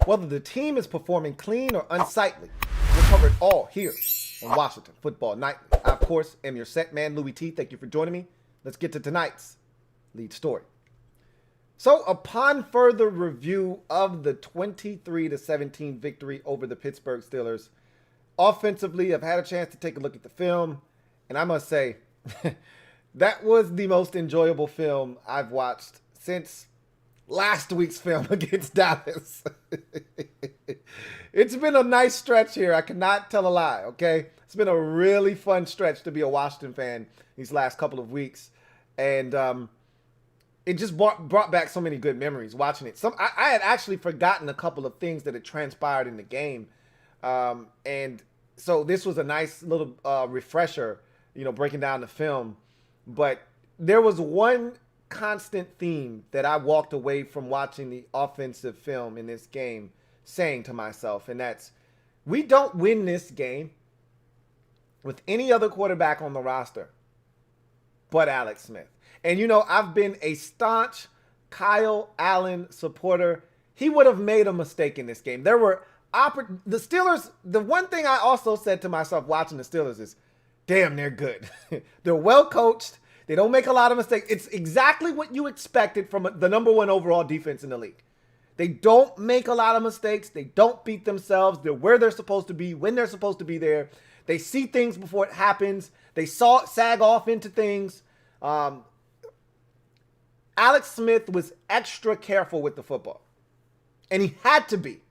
whether the team is performing clean or unsightly. We'll cover it all here on Washington Football Nightly. I, of course, am your set man, Louie T. Thank you for joining me. Let's get to tonight's lead story. So, upon further review of the 23-17 victory over the Pittsburgh Steelers, offensively, I've had a chance to take a look at the film, and I must say, that was the most enjoyable film I've watched since last week's film against Dallas. It's been a nice stretch here. I cannot tell a lie, okay? It's been a really fun stretch to be a Washington fan these last couple of weeks. And it just brought back so many good memories watching it. I had actually forgotten a couple of things that had transpired in the game. And so this was a nice little refresher, breaking down the film. But there was one constant theme that I walked away from watching the offensive film in this game saying to myself, and that's, we don't win this game with any other quarterback on the roster but Alex Smith. And, I've been a staunch Kyle Allen supporter. He would have made a mistake in this game. There were the Steelers. The one thing I also said to myself watching the Steelers is, damn, they're good. They're well coached. They don't make a lot of mistakes. It's exactly what you expected from the number one overall defense in the league. They don't make a lot of mistakes. They don't beat themselves. They're where they're supposed to be, when they're supposed to be there. They see things before it happens. They sag off into things. Alex Smith was extra careful with the football. And he had to be.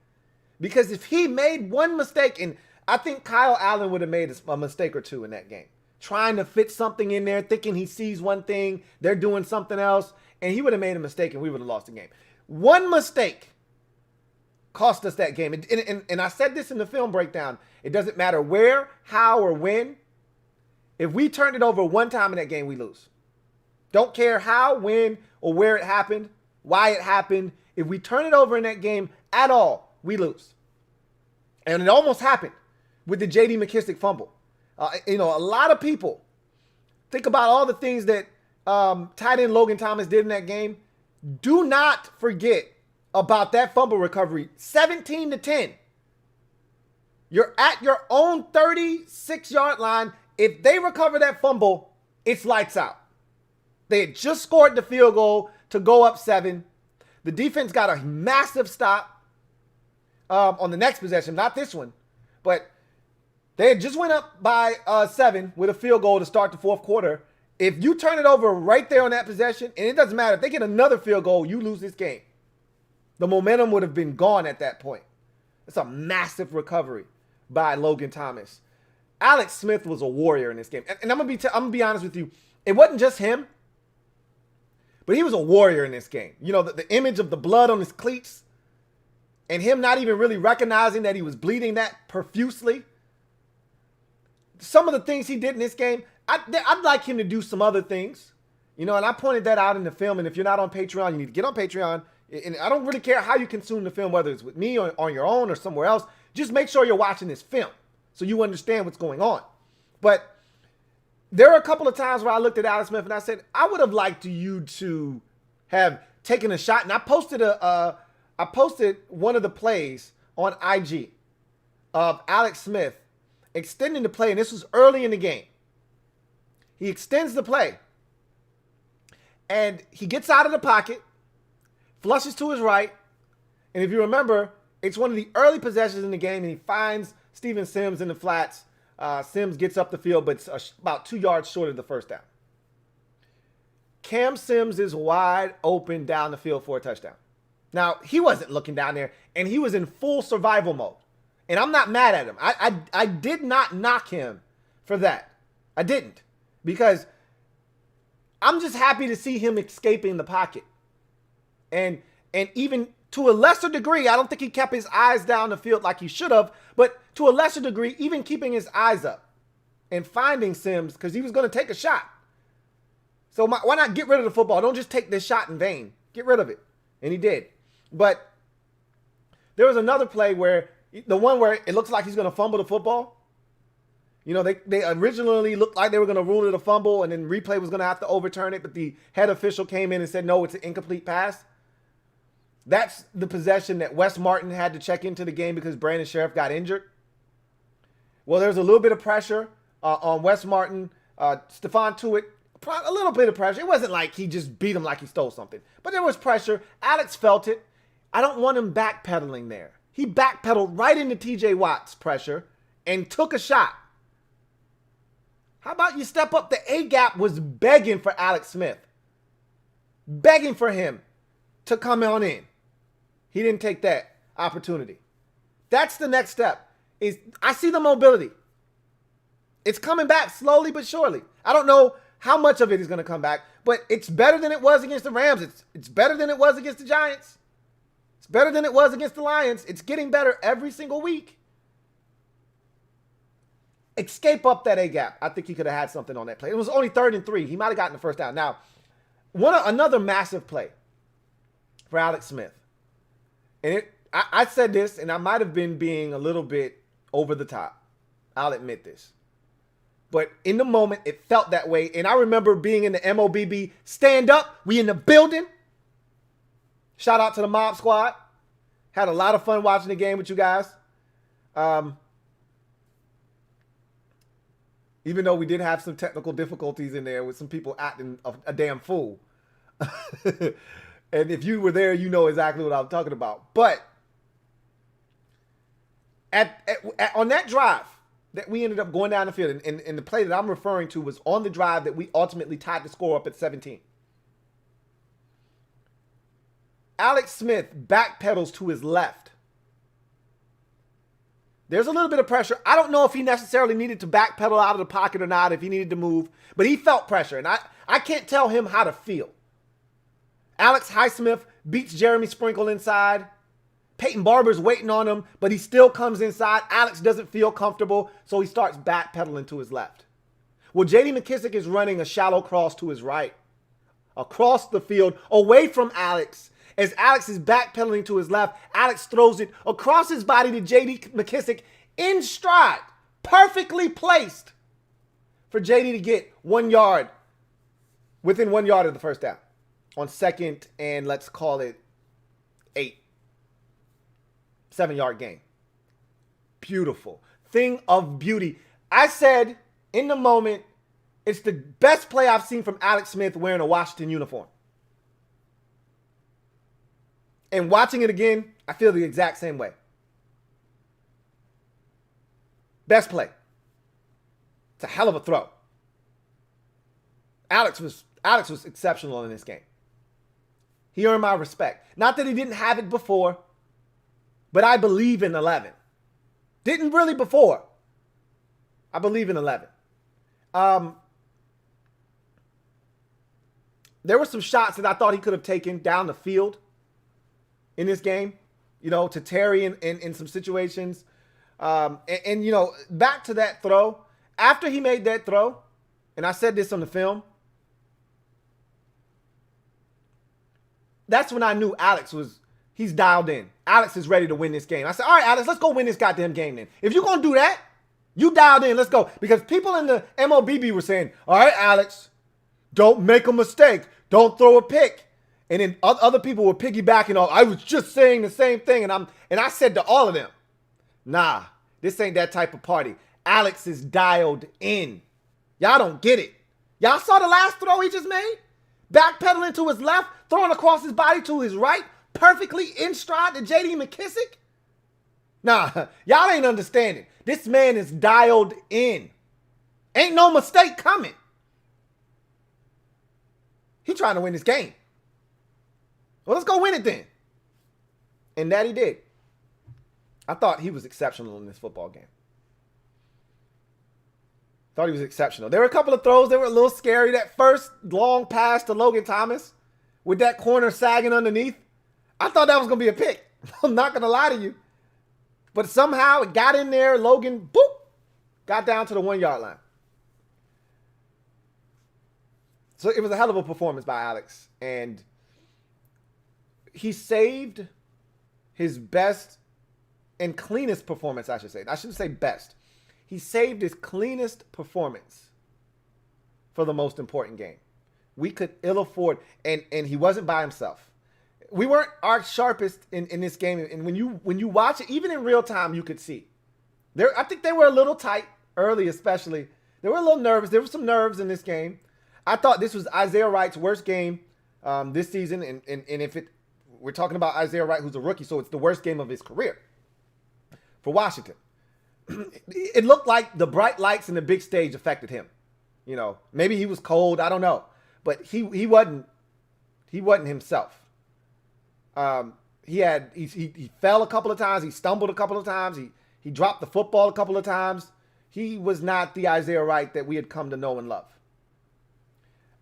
Because if he made one mistake, and I think Kyle Allen would have made a mistake or two in that game, trying to fit something in there, thinking he sees one thing, they're doing something else, and he would have made a mistake and we would have lost the game. One mistake cost us that game. And I said this in the film breakdown. It doesn't matter where, how, or when. If we turned it over one time in that game, we lose. Don't care how, when, or where it happened, why it happened. If we turn it over in that game at all, we lose. And it almost happened with the J.D. McKissic fumble. A lot of people think about all the things that tight end Logan Thomas did in that game. Do not forget about that fumble recovery. 17-10. You're at your own 36-yard line. If they recover that fumble, it's lights out. They had just scored the field goal to go up 7. The defense got a massive stop on the next possession, not this one, but they had just went up by 7 with a field goal to start the fourth quarter. If you turn it over right there on that possession, and it doesn't matter, if they get another field goal, you lose this game. The momentum would have been gone at that point. It's a massive recovery by Logan Thomas. Alex Smith was a warrior in this game. And I'm gonna be honest with you. It wasn't just him, but he was a warrior in this game. The image of the blood on his cleats and him not even really recognizing that he was bleeding that profusely. Some of the things he did in this game, I'd like him to do some other things, and I pointed that out in the film. And if you're not on Patreon, you need to get on Patreon. And I don't really care how you consume the film, whether it's with me or on your own or somewhere else. Just make sure you're watching this film so you understand what's going on. But there are a couple of times where I looked at Alex Smith and I said, I would have liked you to have taken a shot. And I posted one of the plays on IG of Alex Smith extending the play, and this was early in the game. He extends the play, and he gets out of the pocket, flushes to his right, and if you remember, it's one of the early possessions in the game, and he finds Steven Sims in the flats. Sims gets up the field, but it's about 2 yards short of the first down. Cam Sims is wide open down the field for a touchdown. Now, he wasn't looking down there, and he was in full survival mode. And I'm not mad at him. I did not knock him for that. I didn't. Because I'm just happy to see him escaping the pocket. And even to a lesser degree, I don't think he kept his eyes down the field like he should have. But to a lesser degree, even keeping his eyes up and finding Sims, because he was going to take a shot. So why not get rid of the football? Don't just take this shot in vain. Get rid of it. And he did. But there was another play where, the one where it looks like he's going to fumble the football. They originally looked like they were going to rule it a fumble, and then replay was going to have to overturn it, but the head official came in and said, no, it's an incomplete pass. That's the possession that Wes Martin had to check into the game because Brandon Sheriff got injured. Well, there was a little bit of pressure on Wes Martin. Stephon Tuitt, a little bit of pressure. It wasn't like he just beat him like he stole something. But there was pressure. Alex felt it. I don't want him backpedaling there. He backpedaled right into TJ Watt's pressure and took a shot. How about you step up? The A-gap was begging for Alex Smith. Begging for him to come on in. He didn't take that opportunity. That's the next step. I see the mobility. It's coming back slowly but surely. I don't know how much of it is going to come back, but it's better than it was against the Rams. It's better than it was against the Giants. It's better than it was against the Lions. It's getting better every single week. Escape up that A-gap. I think he could have had something on that play. It was only 3rd and 3. He might have gotten the first down. Now, another massive play for Alex Smith. And I said this, and I might have been being a little bit over the top. I'll admit this. But in the moment, it felt that way. And I remember being in the MOBB stand up. We in the building. Shout out to the Mob Squad. Had a lot of fun watching the game with you guys. Even though we did have some technical difficulties in there with some people acting a damn fool. And if you were there, you know exactly what I'm talking about. But on that drive that we ended up going down the field, and the play that I'm referring to was on the drive that we ultimately tied the score up at 17. Alex Smith backpedals to his left. There's a little bit of pressure. I don't know if he necessarily needed to backpedal out of the pocket or not, if he needed to move, but he felt pressure, and I can't tell him how to feel. Alex Highsmith beats Jeremy Sprinkle inside. Peyton Barber's waiting on him, but he still comes inside. Alex doesn't feel comfortable, so he starts backpedaling to his left. Well, J.D. McKissic is running a shallow cross to his right, across the field, away from Alex. As Alex is backpedaling to his left, Alex throws it across his body to J.D. McKissic in stride, perfectly placed for J.D. to get 1 yard, within 1 yard of the first down. On 2nd and let's call it 8. 7-yard gain. Beautiful. Thing of beauty. I said in the moment, it's the best play I've seen from Alex Smith wearing a Washington uniform. And watching it again, I feel the exact same way. Best play. It's a hell of a throw. Alex was exceptional in this game. He earned my respect. Not that he didn't have it before, but I believe in 11. Didn't really before. I believe in 11. There were some shots that I thought he could have taken down the field in this game, to Terry in some situations. And back to that throw. After he made that throw, and I said this on the film, that's when I knew he's dialed in. Alex is ready to win this game. I said, all right, Alex, let's go win this goddamn game then. If you're going to do that, you dialed in, let's go. Because people in the MOBB were saying, all right, Alex, don't make a mistake. Don't throw a pick. And then other people were piggybacking off. I was just saying the same thing. And I said to all of them, nah, this ain't that type of party. Alex is dialed in. Y'all don't get it. Y'all saw the last throw he just made? Backpedaling to his left, throwing across his body to his right, perfectly in stride to J.D. McKissic? Nah, y'all ain't understanding. This man is dialed in. Ain't no mistake coming. He trying to win this game. Well, let's go win it then. And that he did. I thought he was exceptional in this football game. Thought he was exceptional. There were a couple of throws that were a little scary. That first long pass to Logan Thomas with that corner sagging underneath. I thought that was going to be a pick. I'm not going to lie to you. But somehow it got in there. Logan, boop, got down to the 1 yard line. So it was a hell of a performance by Alex. And he saved his best and cleanest performance, I should say. I shouldn't say best. He saved his cleanest performance for the most important game. We could ill afford, and he wasn't by himself. We weren't our sharpest in this game. And when you watch it, even in real time, you could see. I think they were a little tight early, especially. They were a little nervous. There were some nerves in this game. I thought this was Isaiah Wright's worst game this season. And if we're talking about Isaiah Wright, who's a rookie, so it's the worst game of his career for Washington. It looked like the bright lights and the big stage affected him. You know, maybe he was cold. I don't know. But he wasn't himself. He fell a couple of times. He stumbled a couple of times. He dropped the football a couple of times. He was not the Isaiah Wright that we had come to know and love.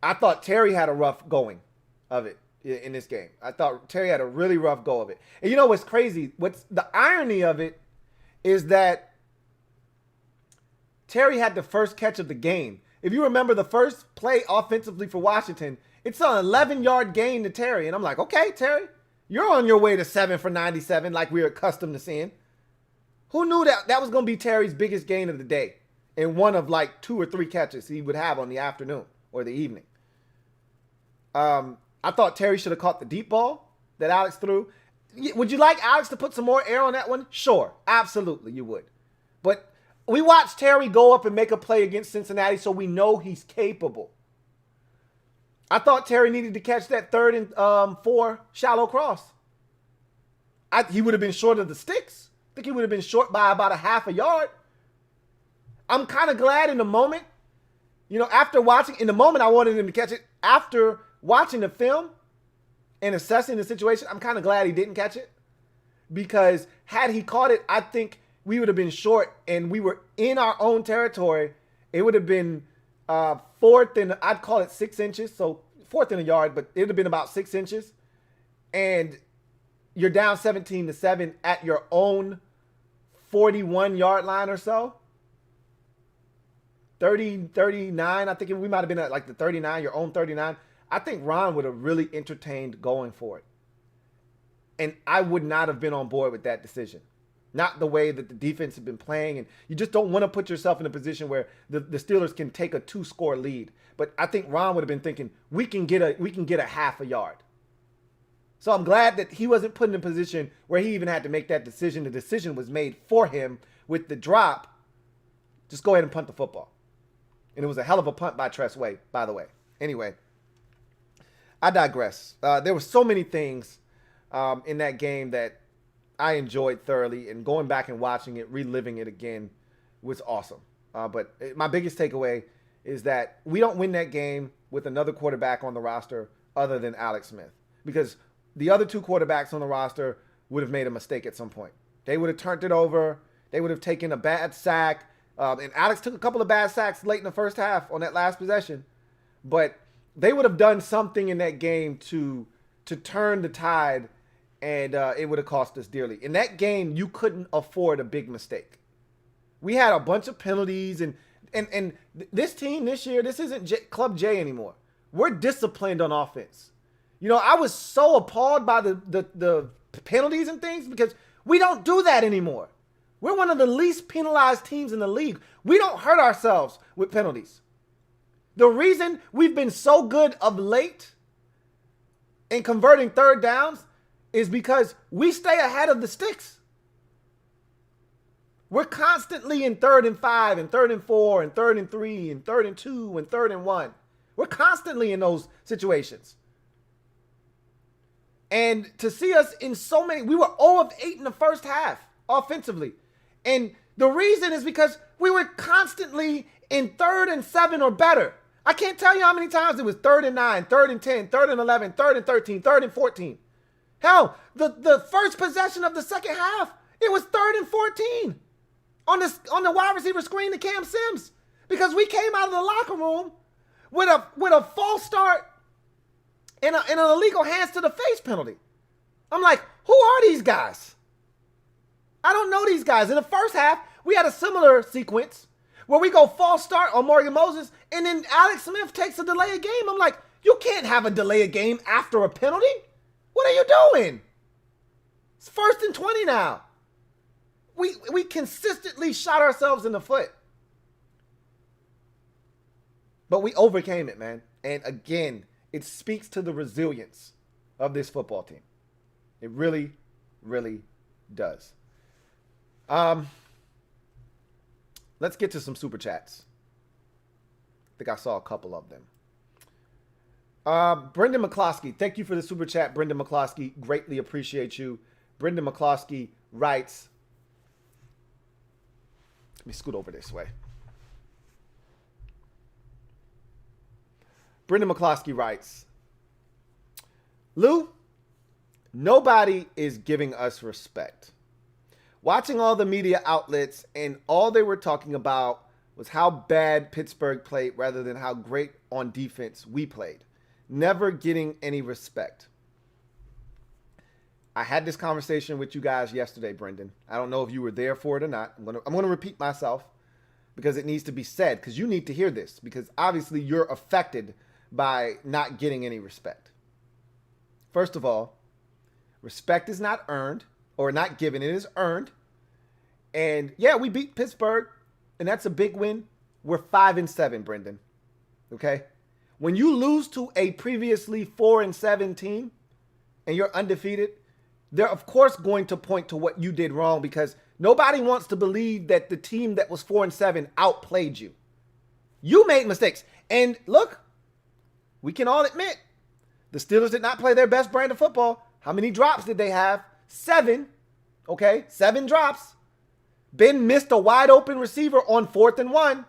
I thought Terry had a rough going of it in this game. I thought Terry had a really rough go of it. And you know what's crazy? What's the irony of it is that Terry had the first catch of the game. If you remember the first play offensively for Washington, it's an 11-yard gain to Terry. And I'm like, okay, Terry, you're on your way to 7 for 97 like we're accustomed to seeing. Who knew that was going to be Terry's biggest gain of the day and one of like 2 or 3 catches he would have on the afternoon or the evening? I thought Terry should have caught the deep ball that Alex threw. Would you like Alex to put some more air on that one? Sure, absolutely you would. But we watched Terry go up and make a play against Cincinnati, so we know he's capable. I thought Terry needed to catch that 3rd and 4 shallow cross. He would have been short of the sticks. I think he would have been short by about a half a yard. I'm kind of glad in the moment. You know, after watching, in the moment I wanted him to catch it. After watching the film and assessing the situation, I'm kind of glad he didn't catch it. Because had he caught it, I think we would have been short and we were in our own territory. It would have been 4th and I'd call it 6 inches. So 4th and a yard, but it would have been about 6 inches. And you're down 17-7 at your own 41-yard line or so. 30, 39. I think we might have been at like the 39, your own 39. I think Ron would have really entertained going for it. And I would not have been on board with that decision. Not the way that the defense had been playing. And you just don't want to put yourself in a position where the Steelers can take a 2-score lead. But I think Ron would have been thinking, we can get a half a yard. So I'm glad that he wasn't put in a position where he even had to make that decision. The decision was made for him with the drop. Just go ahead and punt the football. And it was a hell of a punt by Tress Way, by the way. Anyway, I digress. There were so many things in that game that I enjoyed thoroughly, and going back and watching it, reliving it again was awesome. But my biggest takeaway is that we don't win that game with another quarterback on the roster other than Alex Smith, because the other 2 quarterbacks on the roster would have made a mistake at some point. They would have turned it over. They would have taken a bad sack. And Alex took a couple of bad sacks late in the first half on that last possession. But they would have done something in that game to turn the tide, and it would have cost us dearly. In that game, you couldn't afford a big mistake. We had a bunch of penalties, and this team this year, this isn't Club J anymore. We're disciplined on offense. You know, I was so appalled by the penalties and things because we don't do that anymore. We're one of the least penalized teams in the league. We don't hurt ourselves with penalties. The reason we've been so good of late in converting 3rd downs is because we stay ahead of the sticks. We're constantly in 3rd and 5 and 3rd and 4 and 3rd and 3 and 3rd and 2 and 3rd and 1. We're constantly in those situations. And to see us in so many, we were 0 of 8 in the first half offensively. And the reason is because we were constantly in 3rd and 7 or better. I can't tell you how many times it was 3rd and 9, 3rd and 10, 3rd and 11, 3rd and 13, 3rd and 14. Hell, the first possession of the second half, it was 3rd and 14 on the wide receiver screen to Cam Sims, because we came out of the locker room with a false start and an illegal hands to the face penalty. I'm like, who are these guys? I don't know these guys. In the first half, we had a similar sequence where we go false start on Morgan Moses, and then Alex Smith takes a delay of game. I'm like, you can't have a delay of game after a penalty. What are you doing? It's 1st and 20 now. We consistently shot ourselves in the foot. But we overcame it, man. And again, it speaks to the resilience of this football team. It really, really does. Let's get to some super chats. I think I saw a couple of them. Brendan McCloskey, thank you for the super chat, Brendan McCloskey. Greatly appreciate you. Brendan McCloskey writes, let me scoot over this way. Brendan McCloskey writes, Lou, nobody is giving us respect. Watching all the media outlets and all they were talking about was how bad Pittsburgh played rather than how great on defense we played. Never getting any respect. I had this conversation with you guys yesterday, Brendan. I don't know if you were there for it or not. I'm gonna repeat myself because it needs to be said, because you need to hear this, because obviously you're affected by not getting any respect. First of all, respect is not earned or not given. It is earned. And yeah, we beat Pittsburgh, and that's a big win. We're 5-7, Brendan. Okay? When you lose to a previously 4-7 team and you're undefeated, they're of course going to point to what you did wrong, because nobody wants to believe that the team that was 4-7 outplayed you. You made mistakes. And look, we can all admit the Steelers did not play their best brand of football. How many drops did they have? 7. Okay, 7 drops. Ben missed a wide open receiver on 4th and 1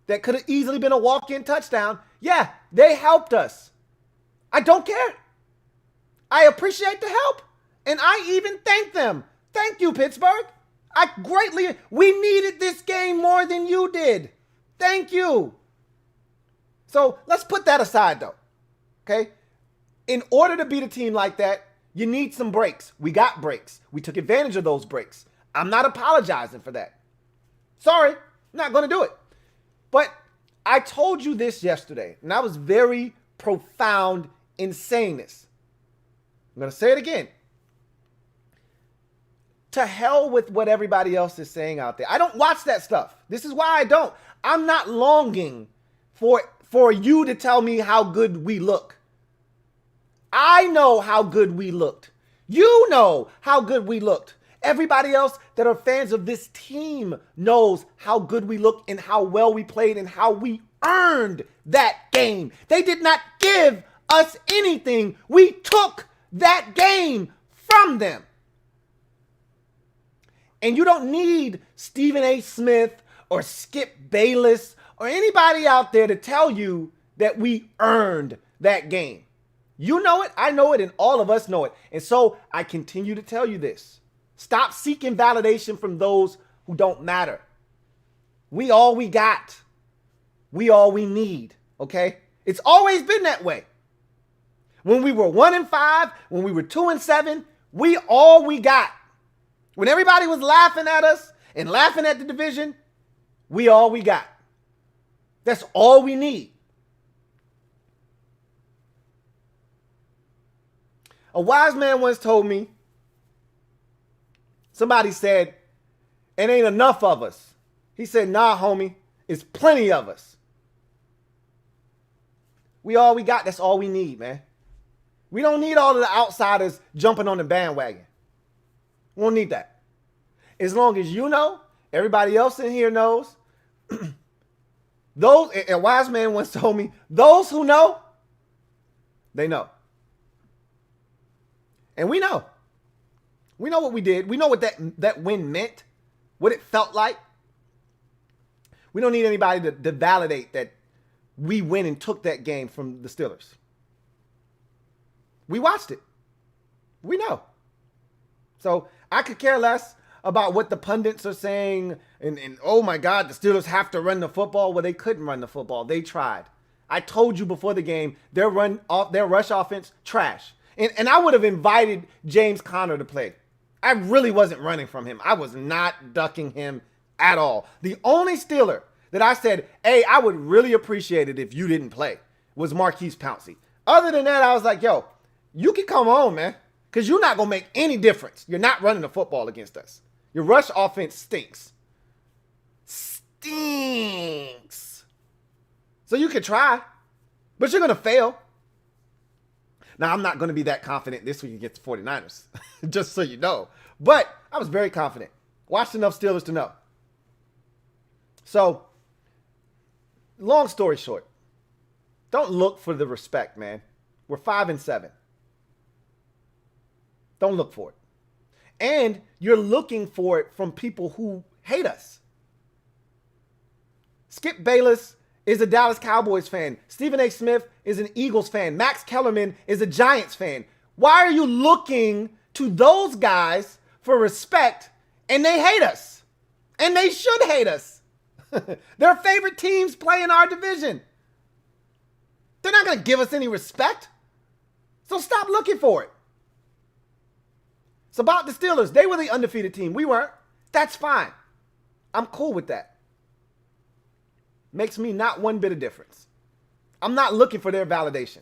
that could have easily been a walk-in touchdown. Yeah, they helped us. I don't care. I appreciate the help. And I even thank them. Thank you, Pittsburgh. We needed this game more than you did. Thank you. So let's put that aside though. Okay? In order to beat a team like that, you need some breaks. We got breaks. We took advantage of those breaks. I'm not apologizing for that. Sorry, I'm not going to do it. But I told you this yesterday, and I was very profound in saying this. I'm going to say it again. To hell with what everybody else is saying out there. I don't watch that stuff. This is why I don't. I'm not longing for you to tell me how good we look. I know how good we looked. You know how good we looked. Everybody else that are fans of this team knows how good we looked and how well we played and how we earned that game. They did not give us anything. We took that game from them. And you don't need Stephen A. Smith or Skip Bayless or anybody out there to tell you that we earned that game. You know it, I know it, and all of us know it. And so I continue to tell you this. Stop seeking validation from those who don't matter. We all we got. We all we need, okay? It's always been that way. When we were 1-5, when we were 2-7, we all we got. When everybody was laughing at us and laughing at the division, we all we got. That's all we need. A wise man once told me, somebody said, it ain't enough of us. He said, nah, homie, it's plenty of us. We all we got. That's all we need, man. We don't need all of the outsiders jumping on the bandwagon. We don't need that. As long as you know, everybody else in here knows. A wise man once told me, those who know, they know. And we know. We know what we did. We know what that win meant, what it felt like. We don't need anybody to validate that we went and took that game from the Steelers. We watched it. We know. So I could care less about what the pundits are saying and oh my God, the Steelers have to run the football. Well, they couldn't run the football. They tried. I told you before the game, their rush offense, trash. And I would have invited James Conner to play. I really wasn't running from him. I was not ducking him at all. The only Steeler that I said, hey, I would really appreciate it if you didn't play was Marquise Pouncey. Other than that, I was like, yo, you can come on, man, because you're not going to make any difference. You're not running the football against us. Your rush offense stinks. Stinks. So you can try, but you're going to fail. Now, I'm not going to be that confident this week against the 49ers, just so you know. But I was very confident. Watched enough Steelers to know. So, long story short, don't look for the respect, man. We're 5-7. Don't look for it. And you're looking for it from people who hate us. Skip Bayless is a Dallas Cowboys fan. Stephen A. Smith is an Eagles fan. Max Kellerman is a Giants fan. Why are you looking to those guys for respect and they hate us? And they should hate us. Their favorite teams play in our division. They're not going to give us any respect. So stop looking for it. It's about the Steelers. They were the undefeated team. We weren't. That's fine. I'm cool with that. Makes me not one bit of difference. I'm not looking for their validation.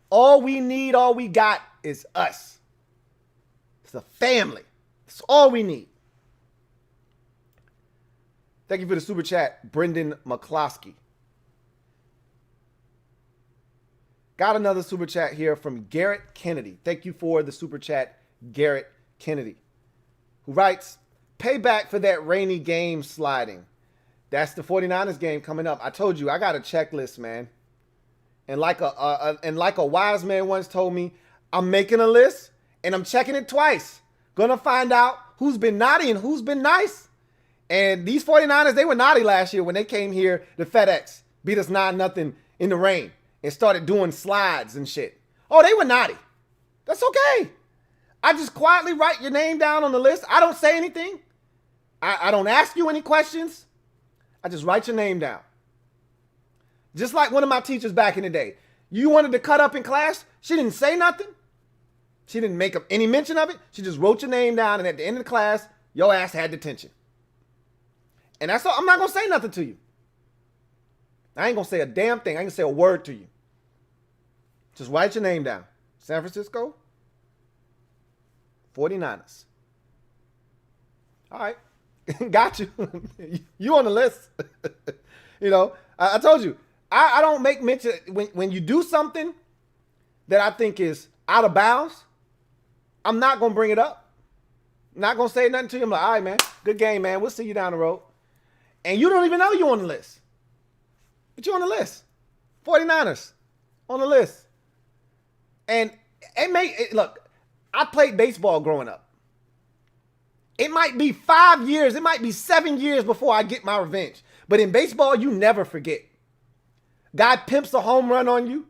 All we need, all we got is us. It's a family. It's all we need. Thank you for the super chat, Brendan McCloskey. Got another super chat here from Garrett Kennedy. Thank you for the super chat, Garrett Kennedy, who writes, payback for that rainy game sliding. That's the 49ers game coming up. I told you, I got a checklist, man. And like a wise man once told me, I'm making a list and I'm checking it twice. Gonna find out who's been naughty and who's been nice. And these 49ers, they were naughty last year when they came here to FedEx, beat us 9-0 in the rain and started doing slides and shit. Oh, they were naughty. That's okay. I just quietly write your name down on the list. I don't say anything. I don't ask you any questions. I just write your name down. Just like one of my teachers back in the day. You wanted to cut up in class. She didn't say nothing. She didn't make up any mention of it. She just wrote your name down, and at the end of the class, your ass had detention. And that's all. I'm not going to say nothing to you. I ain't going to say a damn thing. I ain't going to say a word to you. Just write your name down. San Francisco, 49ers. All right. Got you. You on the list. You know, I told you, I don't make mention when you do something that I think is out of bounds, I'm not going to bring it up. I'm not going to say nothing to you. I'm like, all right, man, good game, man. We'll see you down the road. And you don't even know you're on the list. But you're on the list. 49ers on the list. And look, I played baseball growing up. It might be 5 years, it might be 7 years before I get my revenge. But in baseball, you never forget. Guy pimps a home run on you.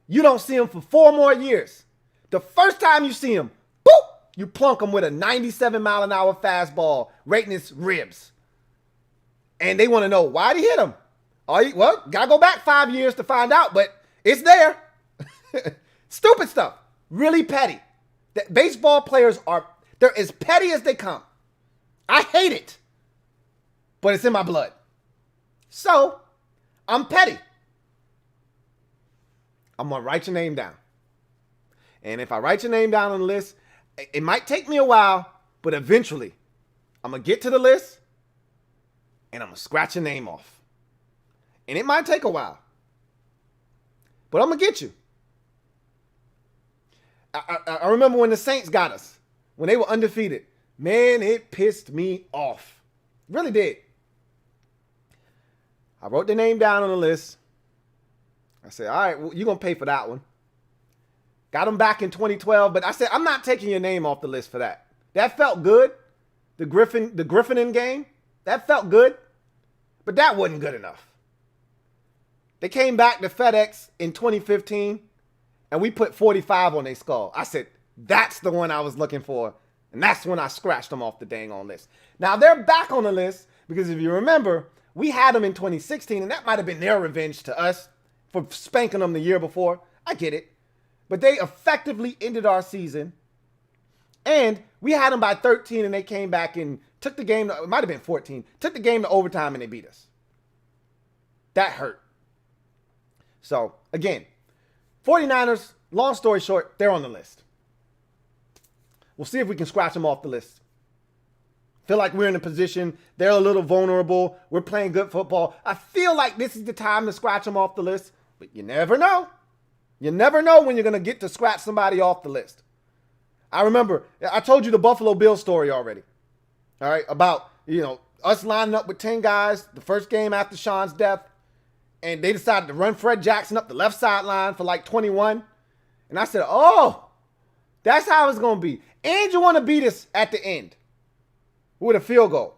You don't see him for 4 more years. The first time you see him, boop, you plunk him with a 97-mile-an-hour fastball right in his ribs. And they want to know, why did he hit him? Well, got to go back 5 years to find out, but it's there. Stupid stuff. Really petty. Baseball players they're as petty as they come. I hate it, but it's in my blood. So, I'm petty. I'm going to write your name down. And if I write your name down on the list, it might take me a while, but eventually, I'm going to get to the list, and I'm going to scratch your name off. And it might take a while, but I'm going to get you. I remember when the Saints got us, when they were undefeated. Man, it pissed me off. Really did. I wrote their name down on the list. I said, all right, well, you're going to pay for that one. Got them back in 2012, but I said, I'm not taking your name off the list for that. That felt good. The Griffining game, that felt good, but that wasn't good enough. They came back to FedEx in 2015, and we put 45 on their skull. I said, that's the one I was looking for, and that's when I scratched them off the dang on list. Now, they're back on the list because if you remember, we had them in 2016, and that might have been their revenge to us for spanking them the year before. I get it. But they effectively ended our season, and we had them by 13, and they came back and took the game. It might have been 14. Took the game to overtime, and they beat us. That hurt. So, again, 49ers, long story short, they're on the list. We'll see if we can scratch them off the list. Feel like we're in a position. They're a little vulnerable. We're playing good football. I feel like this is the time to scratch them off the list, but you never know. You never know when you're going to get to scratch somebody off the list. I remember, I told you the Buffalo Bills story already. All right, about, us lining up with 10 guys the first game after Sean's death, and they decided to run Fred Jackson up the left sideline for like 21. And I said, oh, that's how it's going to be. And you want to beat us at the end with a field goal.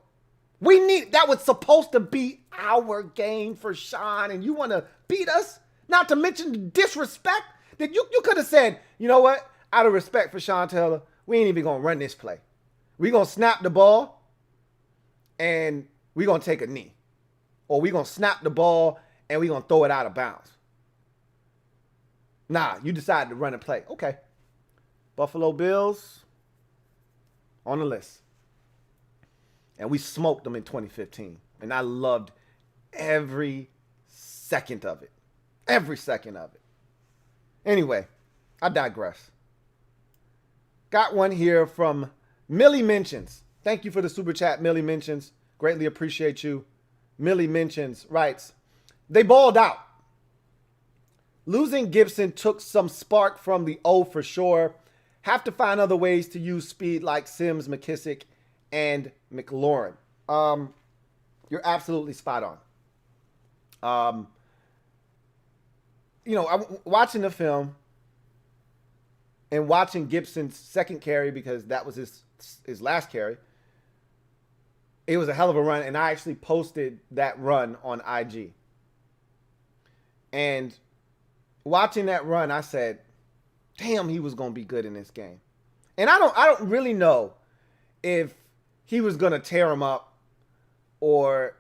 That was supposed to be our game for Sean, and you want to beat us? Not to mention the disrespect that you could have said, you know what? Out of respect for Sean Taylor, we ain't even going to run this play. We're going to snap the ball, and we're going to take a knee. Or we're going to snap the ball, and we're going to throw it out of bounds. Nah, you decided to run a play. Okay. Buffalo Bills on the list. And we smoked them in 2015. And I loved every second of it. Every second of it. Anyway, I digress. Got one here from Millie Mentions. Thank you for the super chat, Millie Mentions. Greatly appreciate you. Millie Mentions writes, they balled out. Losing Gibson took some spark from the O for sure. Have to find other ways to use speed like Sims, McKissick, and McLaurin. You're absolutely spot on. I'm watching the film and watching Gibson's second carry, because that was his last carry. It was a hell of a run, and I actually posted that run on IG. And watching that run, I said, damn, he was going to be good in this game. And I don't really know if he was going to tear him up or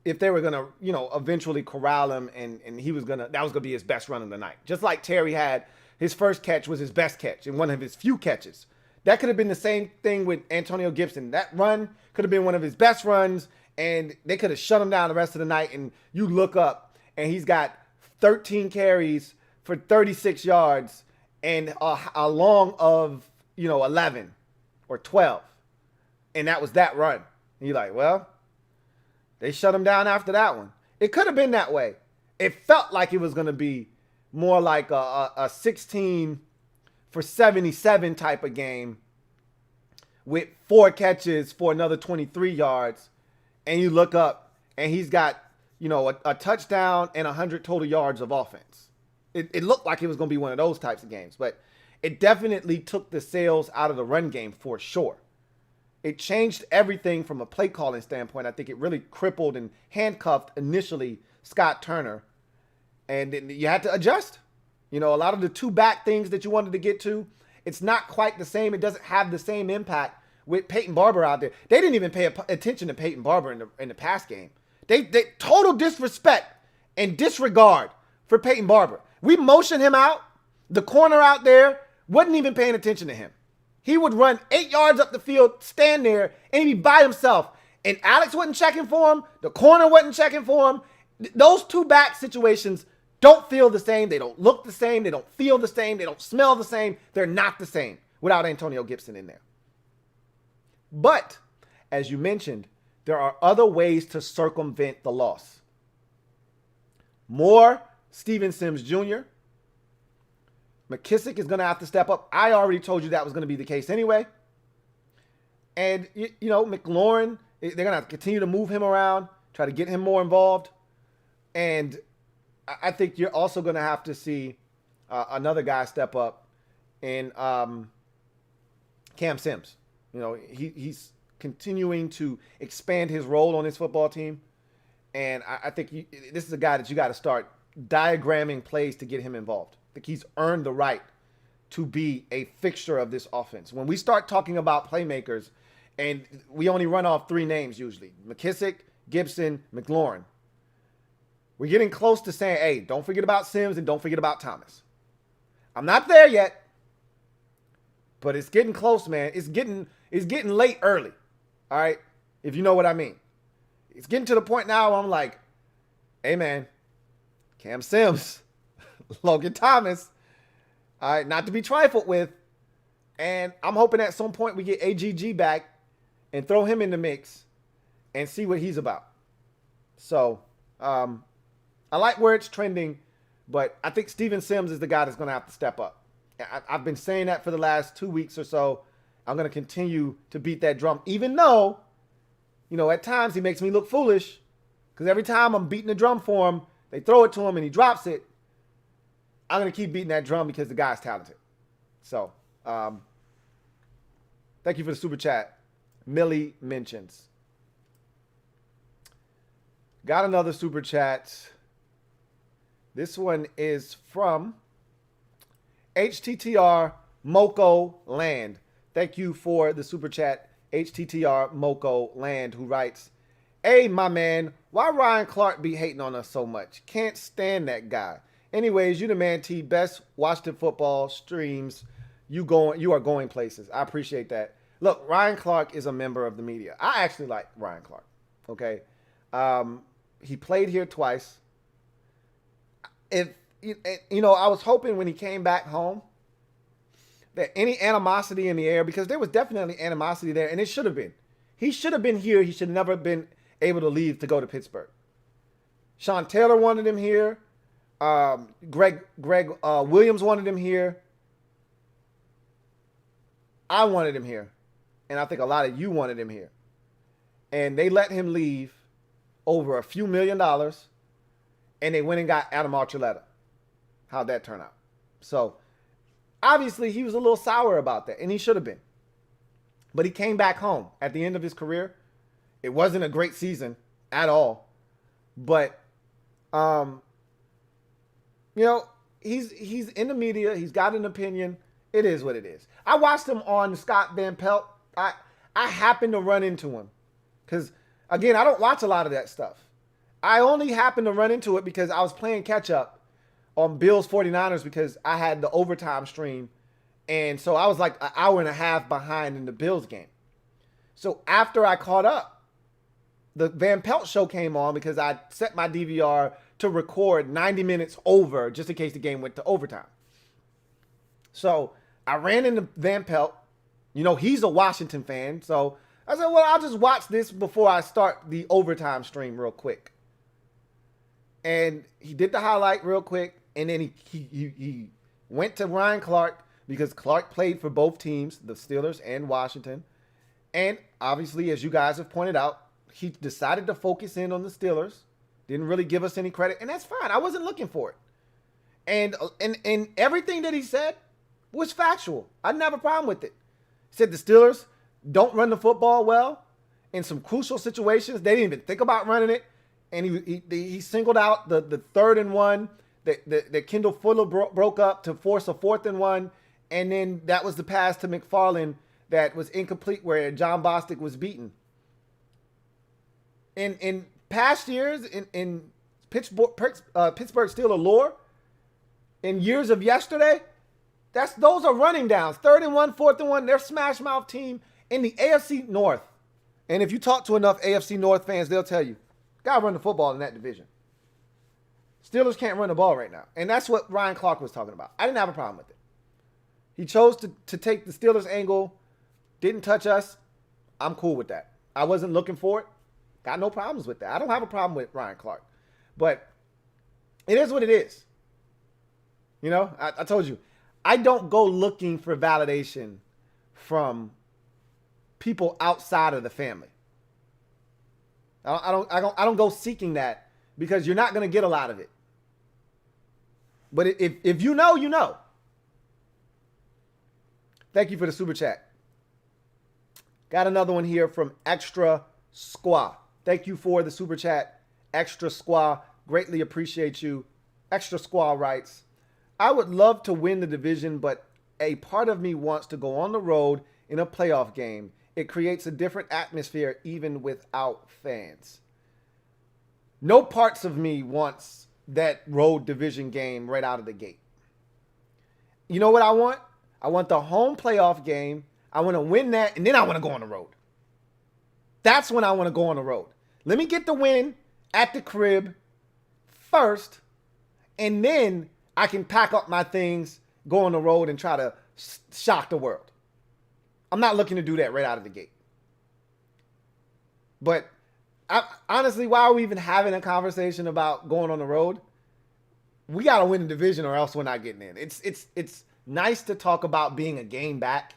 if they were going to, eventually corral him and that was going to be his best run of the night. Just like Terry had, his first catch was his best catch and one of his few catches. That could have been the same thing with Antonio Gibson. That run could have been one of his best runs, and they could have shut him down the rest of the night. And you look up, and he's got 13 carries for 36 yards and a long of, 11 or 12. And that was that run. And you're like, well, they shut him down after that one. It could have been that way. It felt like it was going to be more like a 16 for 77 type of game with 4 catches for another 23 yards. And you look up, and he's got, a touchdown and 100 total yards of offense. It looked like it was going to be one of those types of games, but it definitely took the sails out of the run game for sure. It changed everything from a play calling standpoint. I think it really crippled and handcuffed initially Scott Turner, and you had to adjust. A lot of the two back things that you wanted to get to, it's not quite the same. It doesn't have the same impact with Peyton Barber out there. They didn't even pay attention to Peyton Barber in the pass game. They total disrespect and disregard for Peyton Barber. We motioned him out. The corner out there wasn't even paying attention to him. He would run 8 yards up the field, stand there, and he'd be by himself. And Alex wasn't checking for him. The corner wasn't checking for him. Those two back situations don't feel the same. They don't look the same. They don't feel the same. They don't smell the same. They're not the same without Antonio Gibson in there. But, as you mentioned, there are other ways to circumvent the loss. More Steven Sims Jr. McKissick is going to have to step up. I already told you that was going to be the case anyway. And, McLaurin, they're going to continue to move him around, try to get him more involved. And I think you're also going to have to see another guy step up in Cam Sims. He's continuing to expand his role on his football team. And I think this is a guy that you got to start diagramming plays to get him involved. I think he's earned the right to be a fixture of this offense. When we start talking about playmakers, and we only run off 3 names usually, McKissick, Gibson, McLaurin, we're getting close to saying, hey, don't forget about Sims and don't forget about Thomas. I'm not there yet, but it's getting close, man. It's getting late early, all right, if you know what I mean. It's getting to the point now where I'm like, hey, man, Cam Sims, Logan Thomas, all right, not to be trifled with. And I'm hoping at some point we get AGG back and throw him in the mix and see what he's about. So I like where it's trending But I think Steven Sims is the guy that's going to have to step up. I've been saying that for the last 2 weeks or so. I'm going to continue to beat that drum, even though, at times he makes me look foolish because every time I'm beating the drum for him, they throw it to him and he drops it. I'm going to keep beating that drum because the guy's talented. So, thank you for the super chat. Millie mentions. Got another super chat. This one is from HTTR Moko Land. Thank you for the super chat, HTTR Moko Land, who writes, "Hey, my man, why Ryan Clark be hating on us so much? Can't stand that guy. Anyways, you the man, T. Best watched the football streams. You are going places. I appreciate that. Look, Ryan Clark is a member of the media. I actually like Ryan Clark. Okay, he played here twice. I was hoping when he came back home that any animosity in the air, because there was definitely animosity there, and it should have been. He should have been here. He should have never been able to leave to go to Pittsburgh. Sean Taylor wanted him here. Greg Williams wanted him here. I wanted him here. And I think a lot of you wanted him here. And they let him leave over a few $1 million. And they went and got Adam Archuleta. How'd that turn out? So, obviously, he was a little sour about that. And he should have been. But he came back home at the end of his career. It wasn't a great season at all. But, he's in the media. He's got an opinion. It is what it is. I watched him on Scott Van Pelt. I happened to run into him. Because, again, I don't watch a lot of that stuff. I only happened to run into it because I was playing catch-up on Bills 49ers because I had the overtime stream. And so I was like an hour and a half behind in the Bills game. So after I caught up, the Van Pelt show came on because I set my DVR to record 90 minutes over just in case the game went to overtime. So I ran into Van Pelt. He's a Washington fan. So I said, well, I'll just watch this before I start the overtime stream real quick. And he did the highlight real quick. And then he went to Ryan Clark because Clark played for both teams, the Steelers and Washington. And obviously, as you guys have pointed out, he decided to focus in on the Steelers. Didn't really give us any credit. And that's fine. I wasn't looking for it. And everything that he said was factual. I didn't have a problem with it. He said the Steelers don't run the football well in some crucial situations. They didn't even think about running it. And he singled out the 3rd and 1 that Kendall Fuller broke up to force a 4th and 1. And then that was the pass to McFarland that was incomplete where John Bostic was beaten. In past years, in Pittsburgh Steelers lore, in years of yesterday, those are running downs. 3rd and 1, 4th and 1. They're smash mouth team in the AFC North. And if you talk to enough AFC North fans, they'll tell you, gotta run the football in that division. Steelers can't run the ball right now. And that's what Ryan Clark was talking about. I didn't have a problem with it. He chose to take the Steelers angle, didn't touch us. I'm cool with that. I wasn't looking for it. Got no problems with that. I don't have a problem with Ryan Clark. But it is what it is. I told you, I don't go looking for validation from people outside of the family. I don't go seeking that because you're not going to get a lot of it. But if you know, you know. Thank you for the super chat. Got another one here from Extra Squaw. Thank you for the super chat, Extra Squaw. Greatly appreciate you. Extra Squaw writes, I would love to win the division, but a part of me wants to go on the road in a playoff game. It creates a different atmosphere even without fans. No parts of me wants that road division game right out of the gate. You know what I want? I want the home playoff game. I want to win that, and then I want to go on the road. That's when I want to go on the road. Let me get the win at the crib first, and then I can pack up my things, go on the road, and try to shock the world. I'm not looking to do that right out of the gate. But honestly, why are we even having a conversation about going on the road? we got to win the division or else we're not getting in. It's nice to talk about being a game back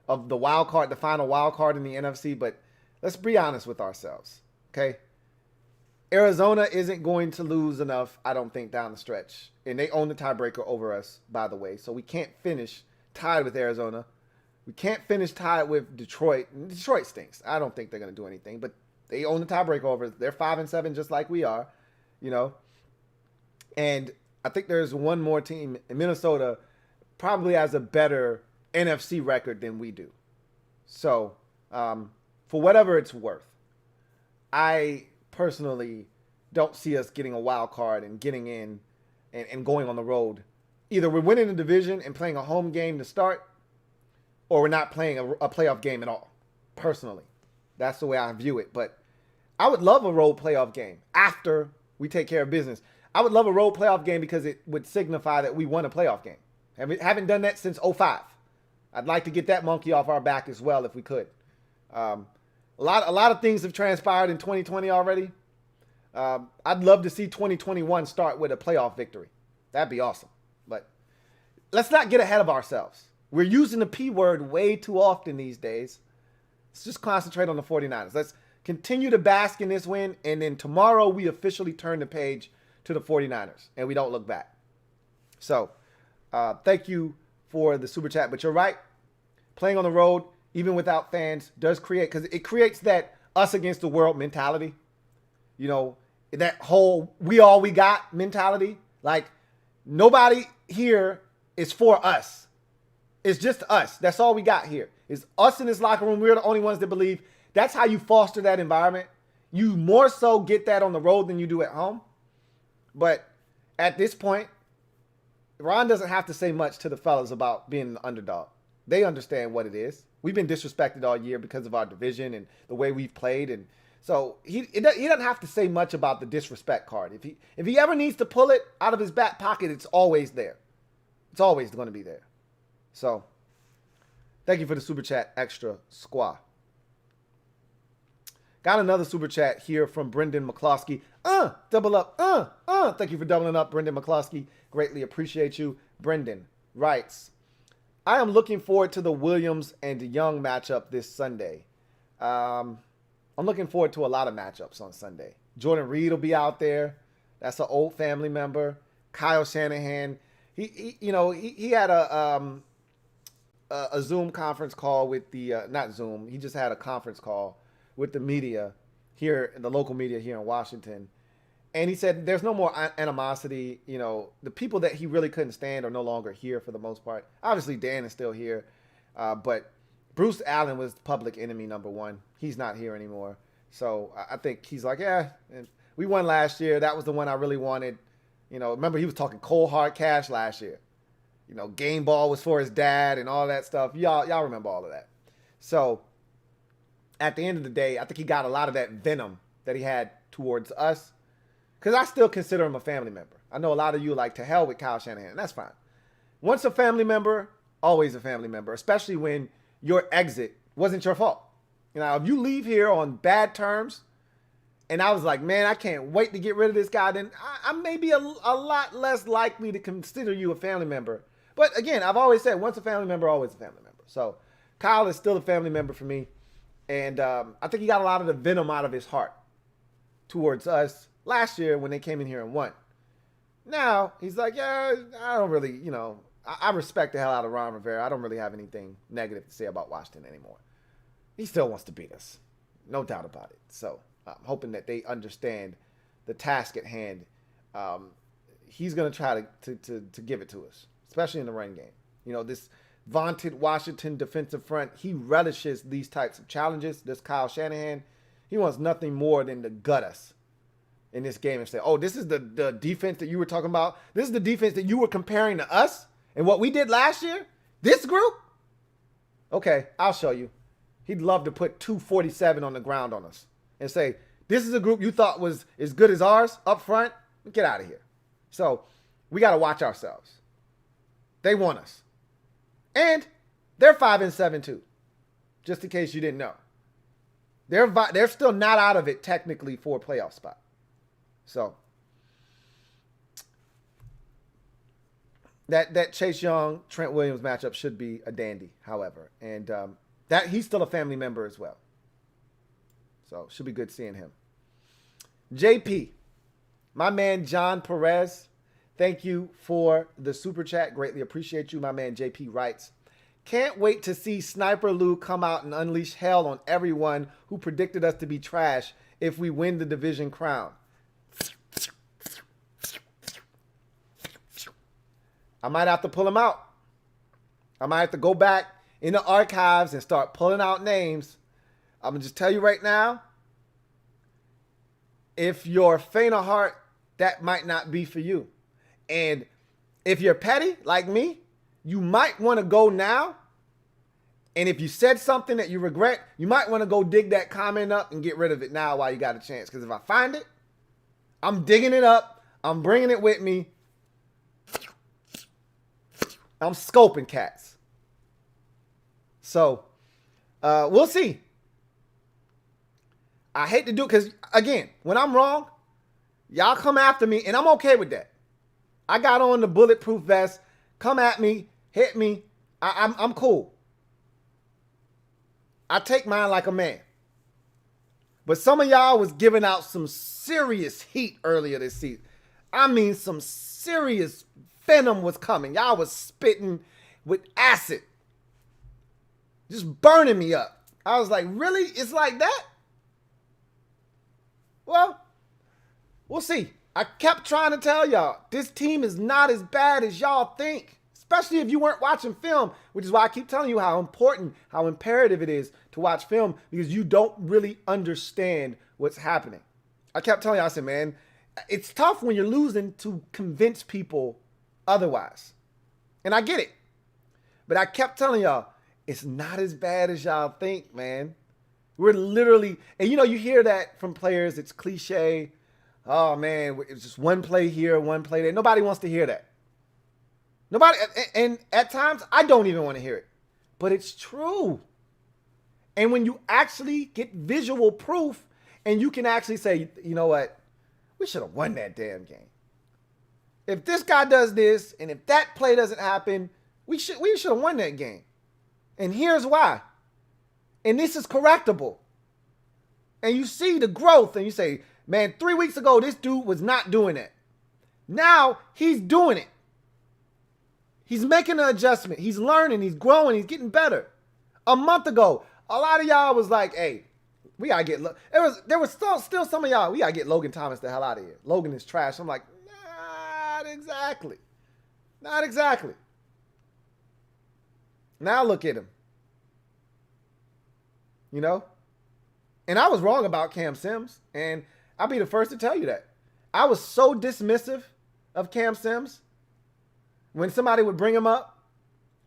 of the wild card, the final wild card in the NFC, but let's be honest with ourselves, okay? Arizona isn't going to lose enough, I don't think, down the stretch. And they own the tiebreaker over us, by the way. So we can't finish tied with Arizona. We can't finish tied with Detroit. Detroit stinks. I don't think they're going to do anything, but they own the tiebreaker over us. They're 5-7 just like we are, you know. And I think there's one more team in Minnesota probably has a better NFC record than we do. So, for whatever it's worth, I personally don't see us getting a wild card and getting in and going on the road. Either we're winning the division and playing a home game to start, or we're not playing a playoff game at all. Personally, that's the way I view it. But I would love a road playoff game after we take care of business. I would love a road playoff game because it would signify that we won a playoff game. Haven't done that since 2005. I'd like to get that monkey off our back as well if we could. A lot of things have transpired in 2020 already. I'd love to see 2021 start with a playoff victory. That'd be awesome. But let's not get ahead of ourselves. We're using the P word way too often these days. Let's just concentrate on the 49ers. Let's continue to bask in this win, and then tomorrow we officially turn the page to the 49ers, and we don't look back. So, thank you for the super chat. But you're right. Playing on the road, even without fans, does create, because it creates that us against the world mentality. You know, that whole we all we got mentality. Like, nobody here is for us. It's just us. That's all we got here. It's us in this locker room. We're the only ones that believe. That's how you foster that environment. You more so get that on the road than you do at home. But at this point, Ron doesn't have to say much to the fellas about being the underdog. They understand what it is. We've been disrespected all year because of our division and the way we've played. And so he doesn't have to say much about the disrespect card. If he ever needs to pull it out of his back pocket, it's always there. It's always going to be there. So thank you for the super chat, Extra Squaw. Got another super chat here from Brendan McCloskey. Double up. Thank you for doubling up, Brendan McCloskey. Greatly appreciate you. Brendan writes, I am looking forward to the Williams and Young matchup this Sunday. I'm looking forward to a lot of matchups on Sunday. Jordan Reed will be out there. That's an old family member. Kyle Shanahan. He had a Zoom conference call with the not Zoom. He just had a conference call with the media here, the local media here in Washington. And he said there's no more animosity. You know, the people that he really couldn't stand are no longer here for the most part. Obviously, Dan is still here. But Bruce Allen was public enemy number one. He's not here anymore. So I think he's like, yeah, we won last year. That was the one I really wanted. You know, remember he was talking cold hard cash last year. You know, game ball was for his dad and all that stuff. Y'all remember all of that. So at the end of the day, I think he got a lot of that venom that he had towards us. Because I still consider him a family member. I know a lot of you like to hell with Kyle Shanahan, and that's fine. Once a family member, always a family member, especially when your exit wasn't your fault. You know, if you leave here on bad terms, and I was like, man, I can't wait to get rid of this guy, then I may be a lot less likely to consider you a family member. But again, I've always said, once a family member, always a family member. So Kyle is still a family member for me. And I think he got a lot of the venom out of his heart towards us last year when they came in here and won. Now, he's like, yeah, I don't really, I respect the hell out of Ron Rivera. I don't really have anything negative to say about Washington anymore. He still wants to beat us. No doubt about it. So I'm hoping that they understand the task at hand. He's going to try to give it to us, especially in the run game. You know, this vaunted Washington defensive front, he relishes these types of challenges. This Kyle Shanahan, he wants nothing more than to gut us in this game and say, oh, this is the defense that you were talking about. This is the defense that you were comparing to us and what we did last year? This group? Okay, I'll show you. He'd love to put 247 on the ground on us and say, this is a group you thought was as good as ours up front? Get out of here. So we got to watch ourselves. They want us. And they're 5-7 too, just in case you didn't know. They're still not out of it technically for a playoff spot. So That Chase Young Trent Williams matchup should be a dandy, however, and that he's still a family member as well, so should be good seeing him. JP, my man John Perez, thank you for the super chat. Greatly appreciate you. My man JP writes, can't wait to see Sniper Lou come out and unleash hell on everyone who predicted us to be trash if we win the division crown. I might have to pull him out. I might have to go back in the archives and start pulling out names. I'm going to just tell you right now, if you're faint of heart, that might not be for you. And if you're petty like me, you might want to go now. And if you said something that you regret, you might want to go dig that comment up and get rid of it now while you got a chance. Because if I find it, I'm digging it up. I'm bringing it with me. I'm scoping cats. So, we'll see. I hate to do it because, again, when I'm wrong, y'all come after me, and I'm okay with that. I got on the bulletproof vest. Come at me. Hit me. I'm cool. I take mine like a man. But some of y'all was giving out some serious heat earlier this season. I mean, some serious venom was coming. Y'all was spitting with acid. Just burning me up. I was like, really? It's like that? Well, we'll see. I kept trying to tell y'all, this team is not as bad as y'all think. Especially if you weren't watching film, which is why I keep telling you how important, how imperative it is to watch film, because you don't really understand what's happening. I kept telling you, I said, man, it's tough when you're losing to convince people otherwise. And I get it. But I kept telling y'all, it's not as bad as y'all think, man. We're literally, and you know, you hear that from players, it's cliche. Oh man, it's just one play here, one play there. Nobody wants to hear that. Nobody, and at times, I don't even want to hear it. But it's true. And when you actually get visual proof, and you can actually say, you know what? We should have won that damn game. If this guy does this, and if that play doesn't happen, we should have won that game. And here's why. And this is correctable. And you see the growth, and you say, man, 3 weeks ago, this dude was not doing that. Now, he's doing it. He's making an adjustment. He's learning. He's growing. He's getting better. A month ago, a lot of y'all was like, hey, we got to get... There was still some of y'all, we got to get Logan Thomas the hell out of here. Logan is trash. I'm like, not exactly. Not exactly. Now look at him. You know? And I was wrong about Cam Sims. And I'll be the first to tell you that. I was so dismissive of Cam Sims. When somebody would bring him up,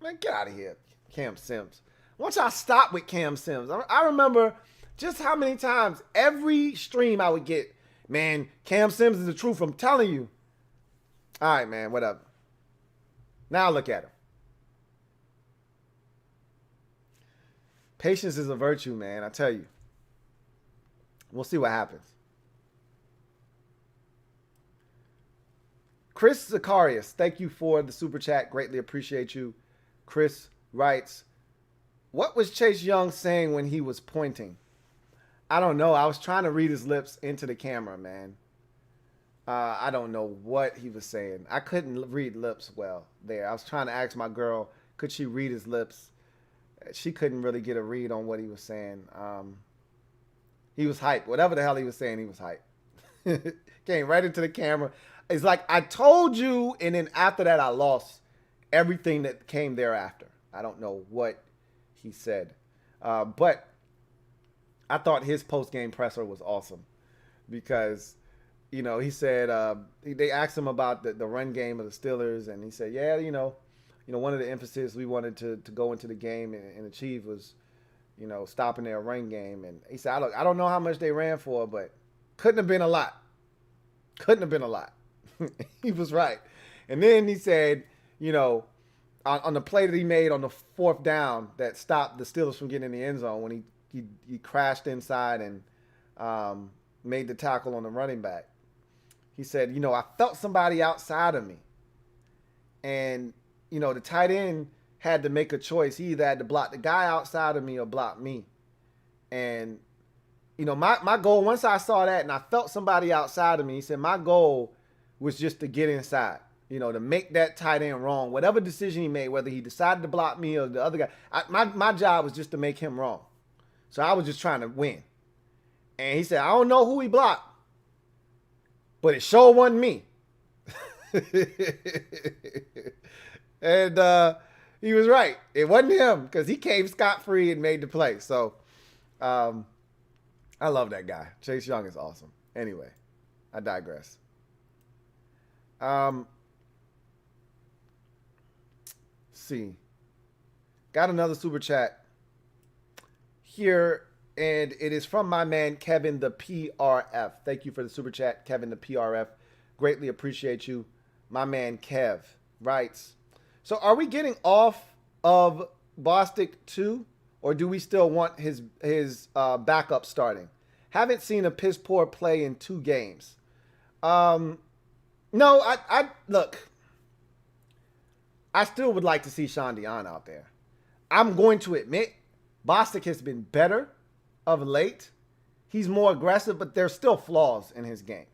man, get out of here, Cam Sims. Once I stopped with Cam Sims, I remember just how many times every stream I would get, man, Cam Sims is the truth. I'm telling you. All right, man, whatever. Now look at him. Patience is a virtue, man, I tell you. We'll see what happens. Chris Zacharias, thank you for the super chat. Greatly appreciate you. Chris writes, what was Chase Young saying when he was pointing? I don't know. I was trying to read his lips into the camera, man. I don't know what he was saying. I couldn't read lips well there. I was trying to ask my girl, could she read his lips? She couldn't really get a read on what he was saying. He was hyped. Whatever the hell he was saying, he was hyped. Came right into the camera. It's like, I told you, and then after that, I lost everything that came thereafter. I don't know what he said. But I thought his post-game presser was awesome because, you know, he said, they asked him about the run game of the Steelers, and he said, yeah, you know, one of the emphasis we wanted to go into the game and achieve was, you know, stopping their run game. And he said, I don't know how much they ran for, but couldn't have been a lot. Couldn't have been a lot. He was right. And then he said, you know, on the play that he made on the fourth down that stopped the Steelers from getting in the end zone when he crashed inside and made the tackle on the running back. He said, you know, I felt somebody outside of me. And, the tight end had to make a choice. He either had to block the guy outside of me or block me. And, my goal, once I saw that and I felt somebody outside of me, he said my goal was just to get inside, to make that tight end wrong. Whatever decision he made, whether he decided to block me or the other guy, my job was just to make him wrong. So I was just trying to win. And he said, I don't know who he blocked, but it sure wasn't me. And he was right. It wasn't him because he came scot-free and made the play. So I love that guy. Chase Young is awesome. Anyway, I digress. See. Got another super chat here, and it is from my man Kevin the PRF. Thank you for the super chat, Kevin the PRF. Greatly appreciate you. My man Kev writes, so are we getting off of Bostic too, or do we still want his backup starting? Haven't seen a piss poor play in 2 games. No, I look. I still would like to see Sean Dion out there. I'm going to admit, Bostic has been better of late. He's more aggressive, but there's still flaws in his game.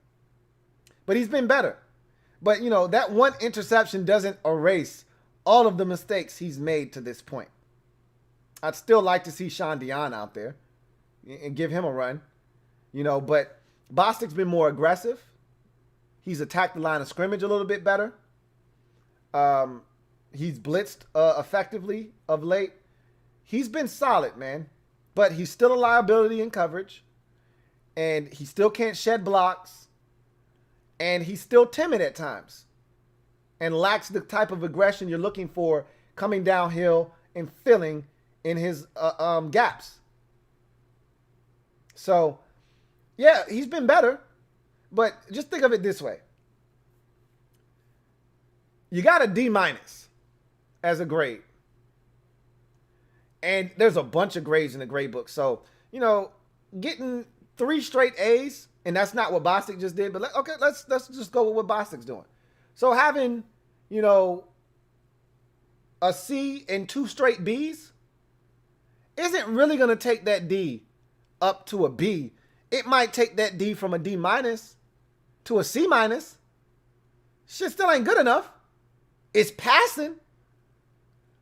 But he's been better. But, that one interception doesn't erase all of the mistakes he's made to this point. I'd still like to see Sean Dion out there and give him a run. But Bostic's been more aggressive. He's attacked the line of scrimmage a little bit better. He's blitzed effectively of late. He's been solid, man. But he's still a liability in coverage. And he still can't shed blocks. And he's still timid at times. And lacks the type of aggression you're looking for coming downhill and filling in his gaps. So, yeah, he's been better. But just think of it this way. You got a D- as a grade. And there's a bunch of grades in the grade book. So, getting 3 straight A's, and that's not what Bostic just did. But let's just go with what Bostic's doing. So having, a C and 2 straight B's isn't really going to take that D up to a B. It might take that D from a D- to a C-. Shit still ain't good enough. It's passing.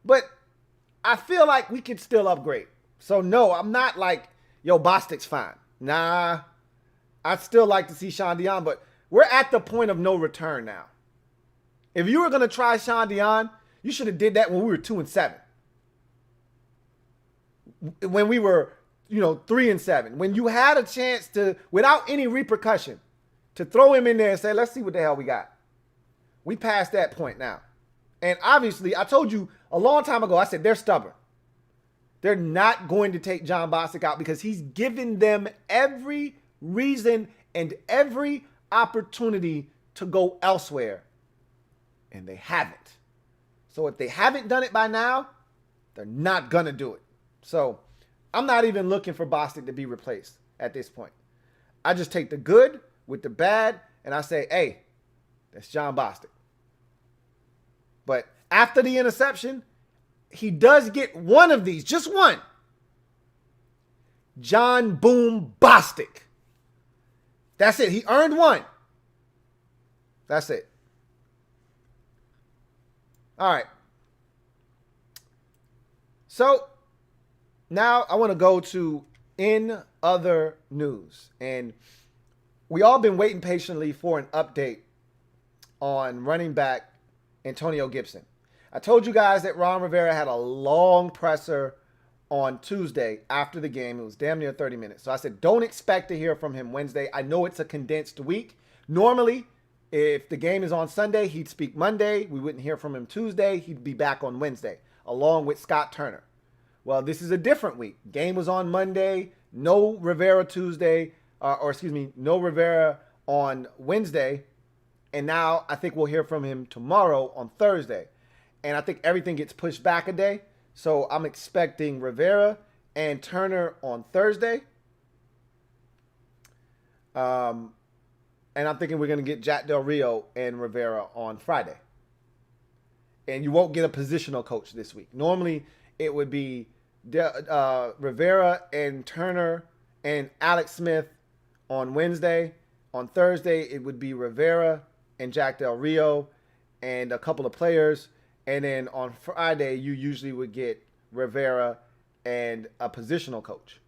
But I feel like we could still upgrade. So no, I'm not like, Bostic's fine. Nah. I'd still like to see Sean Dion, but we're at the point of no return now. If you were going to try Sean Dion, you should have did that when we were 2-7. When we were, 3-7. When you had a chance to, without any repercussion, to throw him in there and say, let's see what the hell we got. We passed that point now. And obviously, I told you a long time ago, I said they're stubborn. They're not going to take John Bostic out because he's given them every reason and every opportunity to go elsewhere. And they haven't. So if they haven't done it by now, they're not going to do it. So I'm not even looking for Bostic to be replaced at this point. I just take the good with the bad and I say, hey, that's John Bostic. But after the interception, he does get one of these, just one. John Boom Bostic. That's it. He earned one. That's it. All right. So now I want to go to in other news. And we all been waiting patiently for an update on running back Antonio Gibson. I told you guys that Ron Rivera had a long presser on Tuesday after the game. It was damn near 30 minutes. So I said, don't expect to hear from him Wednesday. I know it's a condensed week. Normally, if the game is on Sunday, he'd speak Monday. We wouldn't hear from him Tuesday. He'd be back on Wednesday, along with Scott Turner. Well, this is a different week. Game was on Monday. No Rivera Tuesday, no Rivera on Wednesday. And now I think we'll hear from him tomorrow on Thursday. And I think everything gets pushed back a day. So I'm expecting Rivera and Turner on Thursday. And I'm thinking we're going to get Jack Del Rio and Rivera on Friday. and you won't get a positional coach this week. Normally, it would be Rivera and Turner and Alex Smith on Wednesday. On Thursday, it would be Rivera and Jack Del Rio and a couple of players. And then on Friday, you usually would get Rivera and a positional coach.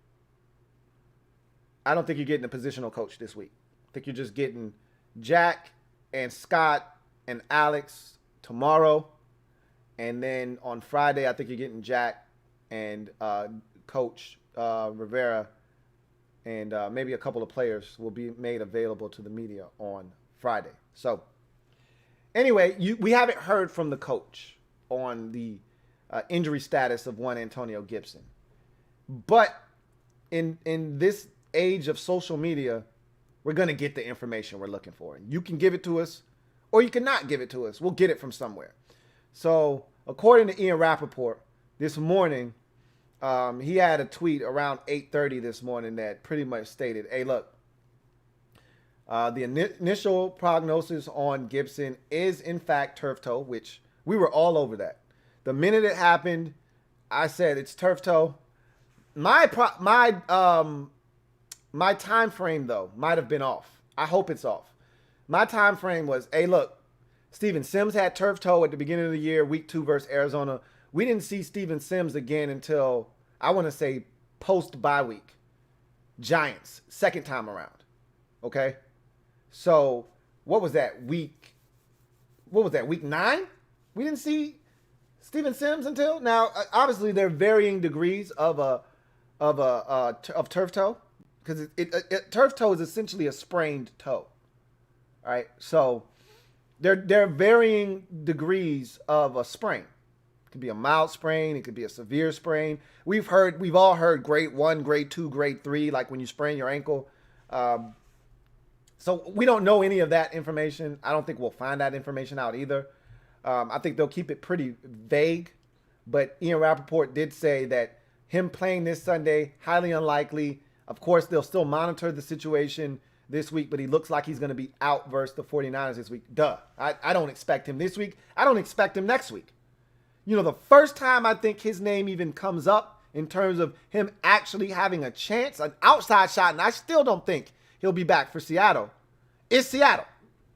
I don't think you're getting a positional coach this week. I think you're just getting Jack and Scott and Alex tomorrow. And then on Friday, I think you're getting Jack and Coach Rivera. And maybe a couple of players will be made available to the media on Friday. So anyway, we haven't heard from the coach on the injury status of one Antonio Gibson. But in this age of social media, we're going to get the information we're looking for. You can give it to us or you cannot give it to us. We'll get it from somewhere. So according to Ian Rappaport, this morning, he had a tweet around 8:30 this morning that pretty much stated, hey, look, the initial prognosis on Gibson is, in fact, turf toe, which we were all over that. The minute it happened, I said it's turf toe. My time frame, though, might have been off. I hope it's off. My time frame was, hey, look, Steven Sims had turf toe at the beginning of the year, week 2 versus Arizona. We didn't see Steven Sims again until, I want to say, post-bye week. Giants, second time around. Okay? So, what was that, week 9? We didn't see Steven Sims until? Now, obviously, there are varying degrees of turf toe. Because turf toe is essentially a sprained toe. All right? So, there are varying degrees of a sprain. It could be a mild sprain. It could be a severe sprain. We've all heard grade 1, grade 2, grade 3, like when you sprain your ankle. So we don't know any of that information. I don't think we'll find that information out either. I think they'll keep it pretty vague. But Ian Rappaport did say that him playing this Sunday, highly unlikely. Of course, they'll still monitor the situation this week, but he looks like he's going to be out versus the 49ers this week. Duh. I don't expect him this week. I don't expect him next week. You know, the first time I think his name even comes up in terms of him actually having a chance, an outside shot, and I still don't think he'll be back for Seattle, is Seattle.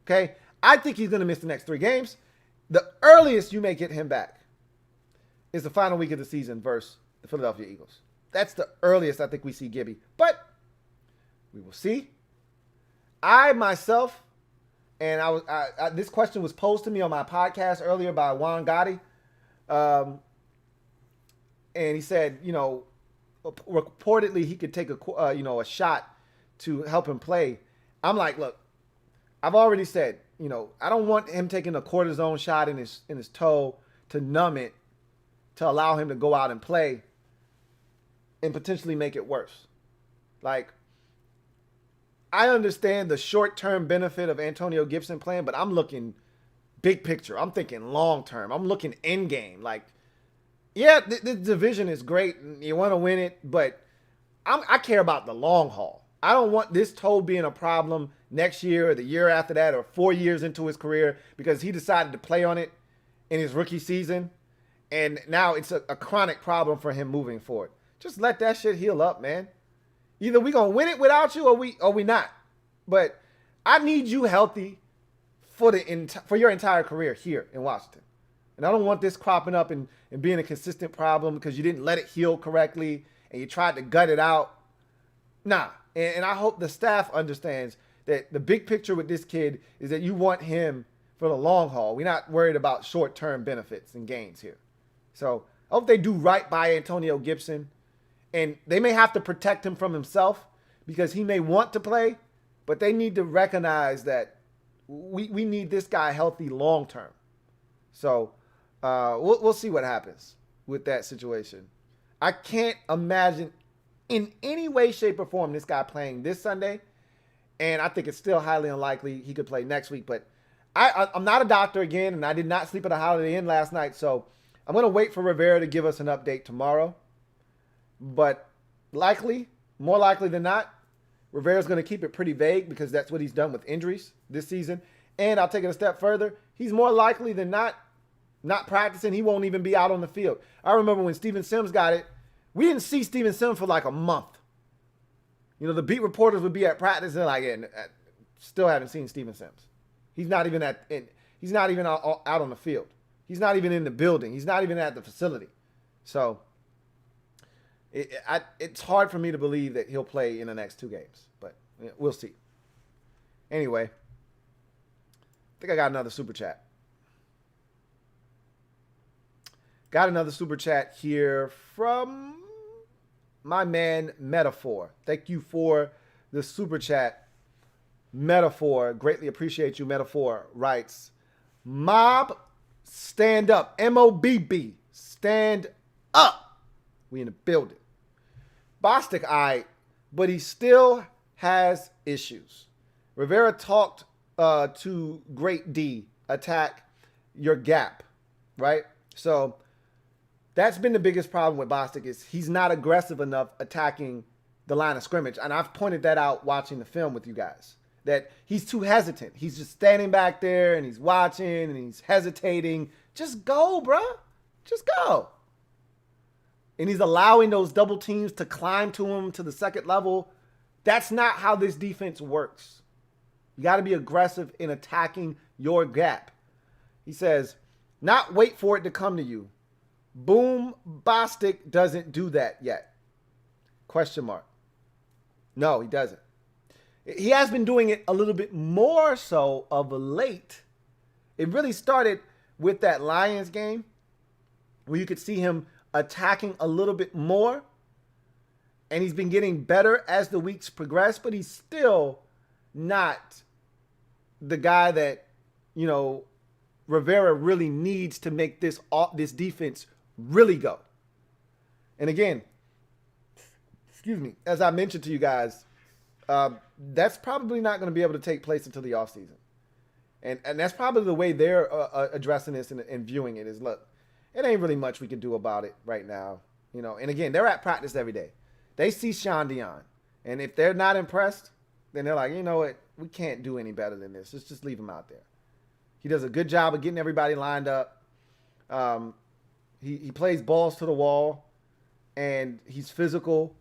Okay? I think he's going to miss the next 3 games. The earliest you may get him back is the final week of the season versus the Philadelphia Eagles. That's the earliest I think we see Gibby. But we will see. I myself, and this question was posed to me on my podcast earlier by Juan Gotti. And he said, you know, reportedly he could take a shot to help him play. I'm like, look, I've already said, you know, I don't want him taking a cortisone shot in his toe to numb it, to allow him to go out and play and potentially make it worse. Like, I understand the short-term benefit of Antonio Gibson playing, but I'm looking big picture. I'm thinking long-term. I'm looking end game. Like, yeah, the division is great and you want to win it, but I care about the long haul. I don't want this toe being a problem next year or the year after that or 4 years into his career because he decided to play on it in his rookie season, and now it's a chronic problem for him moving forward. Just let that shit heal up, man. Either we going to win it without you or we not. But I need you healthy for your entire career here in Washington. And I don't want this cropping up and being a consistent problem because you didn't let it heal correctly and you tried to gut it out. Nah. And I hope the staff understands that the big picture with this kid is that you want him for the long haul. We're not worried about short-term benefits and gains here. So I hope they do right by Antonio Gibson. And they may have to protect him from himself because he may want to play, but they need to recognize that we need this guy healthy long term. So we'll see what happens with that situation. I can't imagine in any way, shape, or form this guy playing this Sunday, and I think it's still highly unlikely he could play next week. But I'm not a doctor again, and I did not sleep at a Holiday Inn last night, so I'm going to wait for Rivera to give us an update tomorrow. But more likely than not, Rivera's going to keep it pretty vague because that's what he's done with injuries this season. And I'll take it a step further. He's more likely than not not practicing. He won't even be out on the field. I remember when Steven Sims got it, we didn't see Steven Sims for like a month. You know, the beat reporters would be at practice and like, yeah, still haven't seen Steven Sims. He's not even he's not even out on the field. He's not even in the building. He's not even at the facility. So it's hard for me to believe that he'll play in the next 2 games, but we'll see. Anyway, I think I got another super chat. Got another super chat here from my man Metaphor. Thank you for the super chat, Metaphor. Greatly appreciate you. Metaphor writes, Mob, stand up. M-O-B-B, stand up. We in the building. Bostic, but he still has issues. Rivera talked to Great D, attack your gap, right? So that's been the biggest problem with Bostic is he's not aggressive enough attacking the line of scrimmage. And I've pointed that out watching the film with you guys, that he's too hesitant. He's just standing back there and he's watching and he's hesitating. Just go, bro. Just go. And he's allowing those double teams to climb to him to the second level. That's not how this defense works. You got to be aggressive in attacking your gap. He says, not wait for it to come to you. Boom Bostic doesn't do that yet. Question mark. No, he doesn't. He has been doing it a little bit more so of late. It really started with that Lions game where you could see him attacking a little bit more. And he's been getting better as the weeks progress, but he's still not the guy that, you know, Rivera really needs to make this defense really go. And again, excuse me, as I mentioned to you guys, that's probably not going to be able to take place until the offseason. And that's probably the way they're addressing this and viewing it is, look, it ain't really much we can do about it right now. You know, and again, they're at practice every day. They see Sean Dion. And if they're not impressed, then they're like, you know what, we can't do any better than this. Let's just leave him out there. He does a good job of getting everybody lined up. He plays balls to the wall, and he's physical.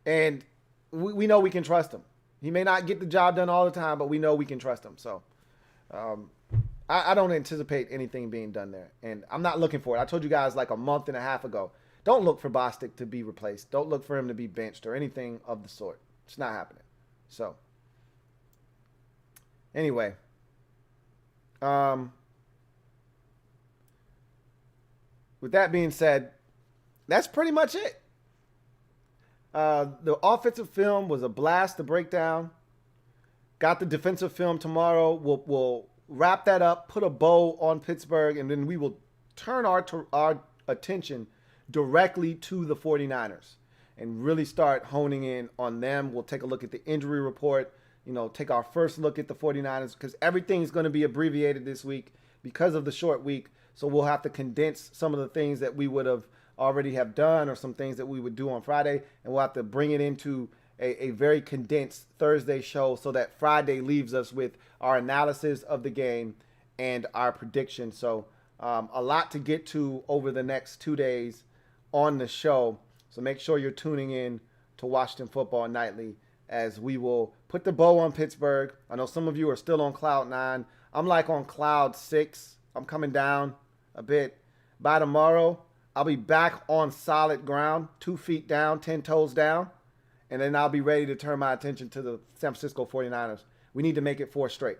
And we know we can trust him. He may not get the job done all the time, but we know we can trust him. So I don't anticipate anything being done there. And I'm not looking for it. I told you guys like a month and a half ago, don't look for Bostic to be replaced. Don't look for him to be benched or anything of the sort. It's not happening. So anyway, with that being said, that's pretty much it. The offensive film was a blast to break down. Got the defensive film tomorrow. We'll wrap that up, put a bow on Pittsburgh, and then we will turn our attention directly to the 49ers and really start honing in on them. We'll take a look at the injury report, you know, take our first look at the 49ers because everything is going to be abbreviated this week because of the short week. So we'll have to condense some of the things that we would have already have done or some things that we would do on Friday, and we'll have to bring it into a very condensed Thursday show so that Friday leaves us with our analysis of the game and our prediction. So a lot to get to over the next 2 days on the show. So make sure you're tuning in to Washington Football Nightly as we will put the bow on Pittsburgh. I know some of you are still on cloud 9. I'm like on cloud 6. I'm coming down a bit. By tomorrow, I'll be back on solid ground, 2 feet down, 10 toes down. And then I'll be ready to turn my attention to the San Francisco 49ers. We need to make it 4 straight.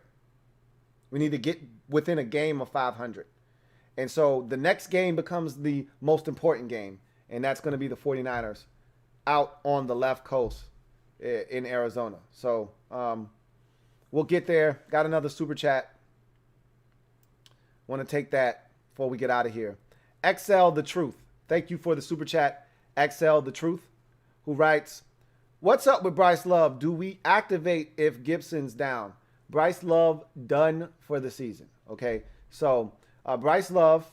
We need to get within a game of 500. And so the next game becomes the most important game. And that's going to be the 49ers out on the left coast in Arizona. So we'll get there. Got another super chat. Want to take that before we get out of here. XL The Truth. Thank you for the super chat. XL The Truth, who writes, what's up with Bryce Love? Do we activate if Gibson's down? Bryce Love done for the season. Okay, so Bryce Love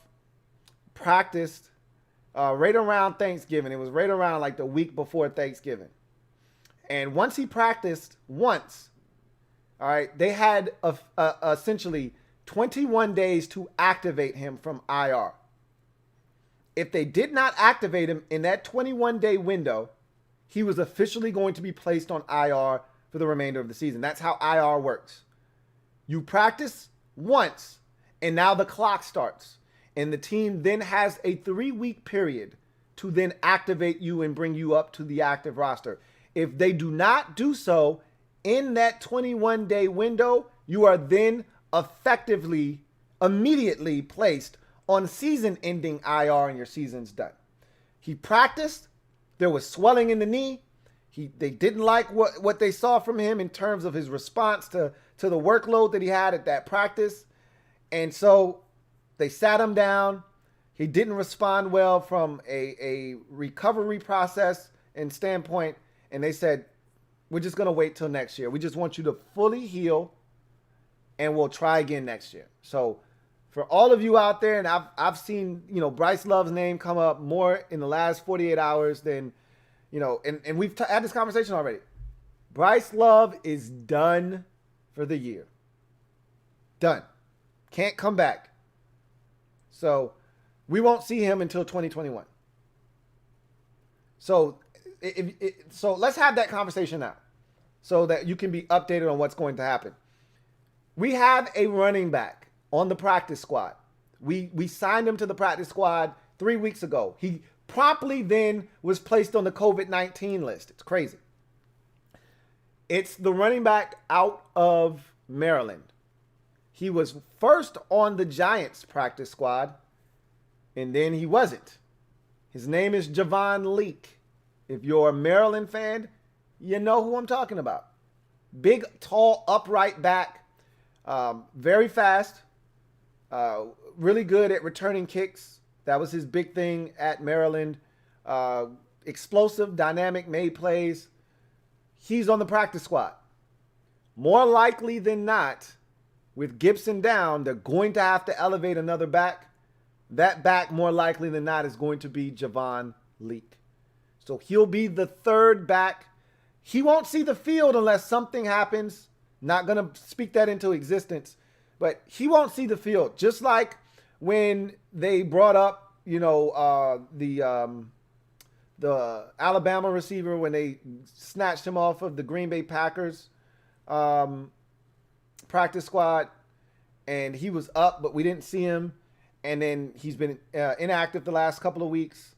practiced right around Thanksgiving. It was right around like the week before Thanksgiving. And once he practiced once, all right, they had essentially 21 days to activate him from IR. If they did not activate him in that 21-day window, he was officially going to be placed on IR for the remainder of the season. That's how IR works. You practice once, and now the clock starts. And the team then has a 3-week period to then activate you and bring you up to the active roster. If they do not do so in that 21-day window, you are then effectively, immediately placed on season-ending IR and your season's done. He practiced. There was swelling in the knee. They didn't like what they saw from him in terms of his response to the workload that he had at that practice. And so they sat him down. He didn't respond well from a recovery process and standpoint. And they said, we're just going to wait till next year. We just want you to fully heal, and we'll try again next year. So for all of you out there, and I've seen, Bryce Love's name come up more in the last 48 hours than, and we've had this conversation already. Bryce Love is done for the year. Done. Can't come back. So we won't see him until 2021. So so let's have that conversation now so that you can be updated on what's going to happen. We have a running back on the practice squad. We signed him to the practice squad 3 weeks ago. He promptly then was placed on the COVID-19 list. It's crazy. It's the running back out of Maryland. He was first on the Giants practice squad, and then he wasn't. His name is Javon Leake. If you're a Maryland fan, you know who I'm talking about. Big, tall, upright back, very fast, really good at returning kicks. That was his big thing at Maryland. Explosive, dynamic, made plays. He's on the practice squad. More likely than not, with Gibson down, they're going to have to elevate another back. That back, more likely than not, is going to be Javon Leake. So he'll be the third back. He won't see the field unless something happens. Not going to speak that into existence. But he won't see the field. Just like when they brought up, the Alabama receiver, when they snatched him off of the Green Bay Packers practice squad, and he was up, but we didn't see him. And then he's been inactive the last couple of weeks.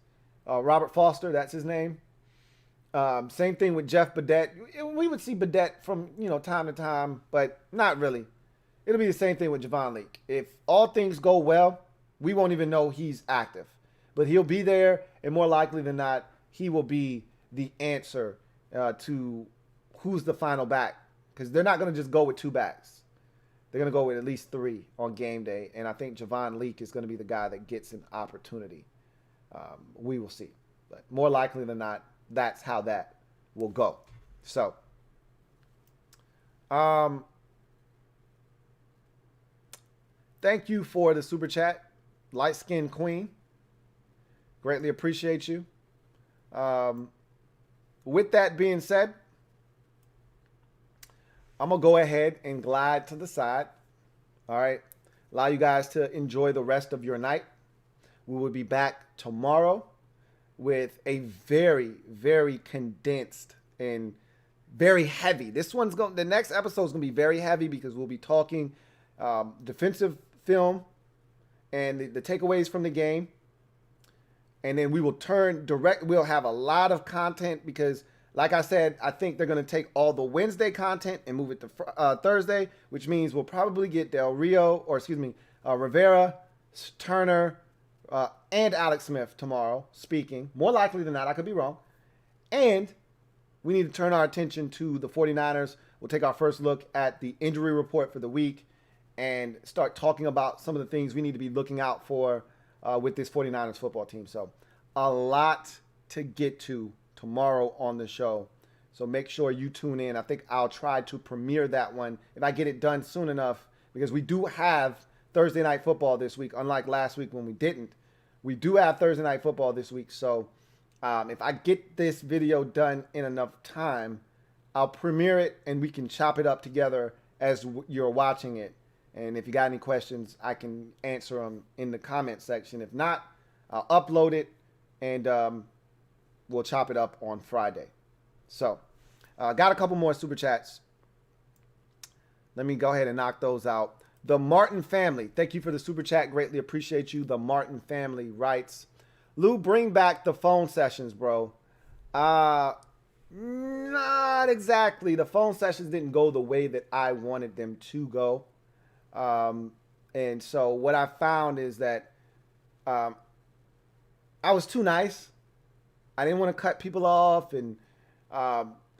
Robert Foster, that's his name. Same thing with Jeff Badette. We would see Badette from, time to time, but not really. It'll be the same thing with Javon Leake. If all things go well, we won't even know he's active. But he'll be there, and more likely than not, he will be the answer to who's the final back. Because they're not going to just go with two backs. They're going to go with at least three on game day. And I think Javon Leake is going to be the guy that gets an opportunity. We will see. But more likely than not, that's how that will go. So, thank you for the super chat, Light Skin Queen. Greatly appreciate you. With that being said, I'm going to go ahead and glide to the side. All right. Allow you guys to enjoy the rest of your night. We will be back tomorrow with a very, very condensed and very heavy. The next episode is going to be very heavy because we'll be talking defensive film and the takeaways from the game. And then we will we'll have a lot of content because, like I said, I think they're going to take all the Wednesday content and move it to Thursday, which means we'll probably get Rivera, Turner, and Alex Smith tomorrow speaking. More likely than not, I could be wrong. And we need to turn our attention to the 49ers. We'll take our first look at the injury report for the week and start talking about some of the things we need to be looking out for with this 49ers football team. So a lot to get to tomorrow on the show. So make sure you tune in. I think I'll try to premiere that one if I get it done soon enough, because we do have Thursday night football this week, unlike last week when we didn't. We do have Thursday night football this week. So if I get this video done in enough time, I'll premiere it and we can chop it up together as you're watching it. And if you got any questions, I can answer them in the comment section. If not, I'll upload it and we'll chop it up on Friday. So, got a couple more super chats. Let me go ahead and knock those out. The Martin family, thank you for the super chat. Greatly appreciate you. The Martin family writes, Lou, bring back the phone sessions, bro. Not exactly. The phone sessions didn't go the way that I wanted them to go. And so what I found is that I was too nice. I didn't want to cut people off, and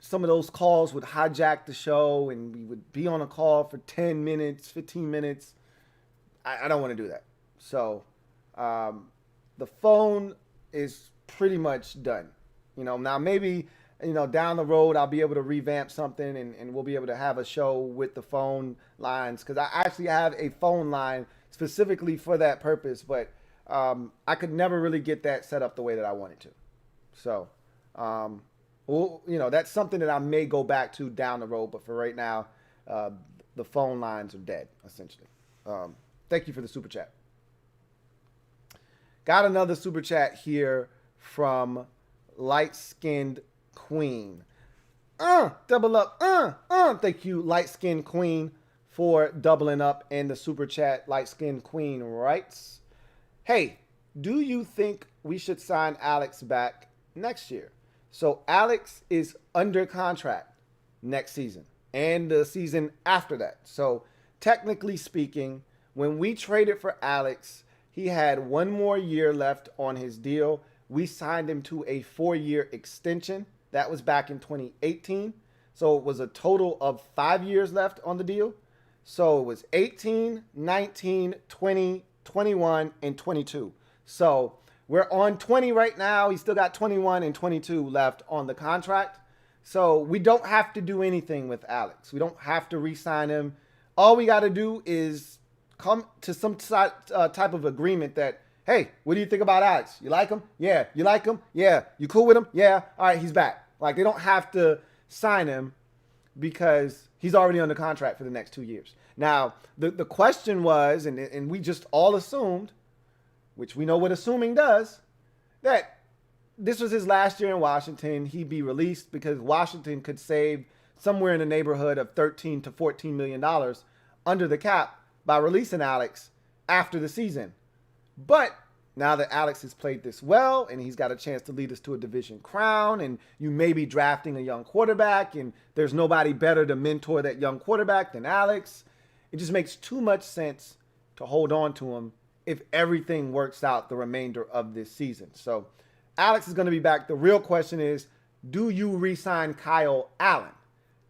some of those calls would hijack the show, and we would be on a call for 10 minutes, 15 minutes. I don't want to do that. So the phone is pretty much done. Now maybe, down the road, I'll be able to revamp something and we'll be able to have a show with the phone lines, because I actually have a phone line specifically for that purpose, but I could never really get that set up the way that I wanted to. So, that's something that I may go back to down the road, but for right now, the phone lines are dead, essentially. Thank you for the super chat. Got another super chat here from Light-Skinned Queen. Double up. Thank you, Light-Skinned Queen, for doubling up in the super chat. Light-Skinned Queen writes, hey, do you think we should sign Alex back next year? So Alex is under contract next season and the season after that. So technically speaking, when we traded for Alex, he had one more year left on his deal. We signed him to a 4-year extension. That was back in 2018. So it was a total of 5 years left on the deal. So it was 18, 19, 20, 21, and 22. So we're on 20 right now. He's still got 21 and 22 left on the contract. So we don't have to do anything with Alex. We don't have to re-sign him. All we got to do is come to some type of agreement that, hey, what do you think about Alex? You like him? Yeah. You like him? Yeah. You cool with him? Yeah. All right, he's back. Like, they don't have to sign him because he's already under contract for the next 2 years. Now, the question was, and we just all assumed, which we know what assuming does, that this was his last year in Washington. He'd be released because Washington could save somewhere in the neighborhood of $13 to $14 million under the cap by releasing Alex after the season. But now that Alex has played this well and he's got a chance to lead us to a division crown, and you may be drafting a young quarterback and there's nobody better to mentor that young quarterback than Alex, it just makes too much sense to hold on to him if everything works out the remainder of this season. So Alex is going to be back. The real question is, do you re-sign Kyle Allen?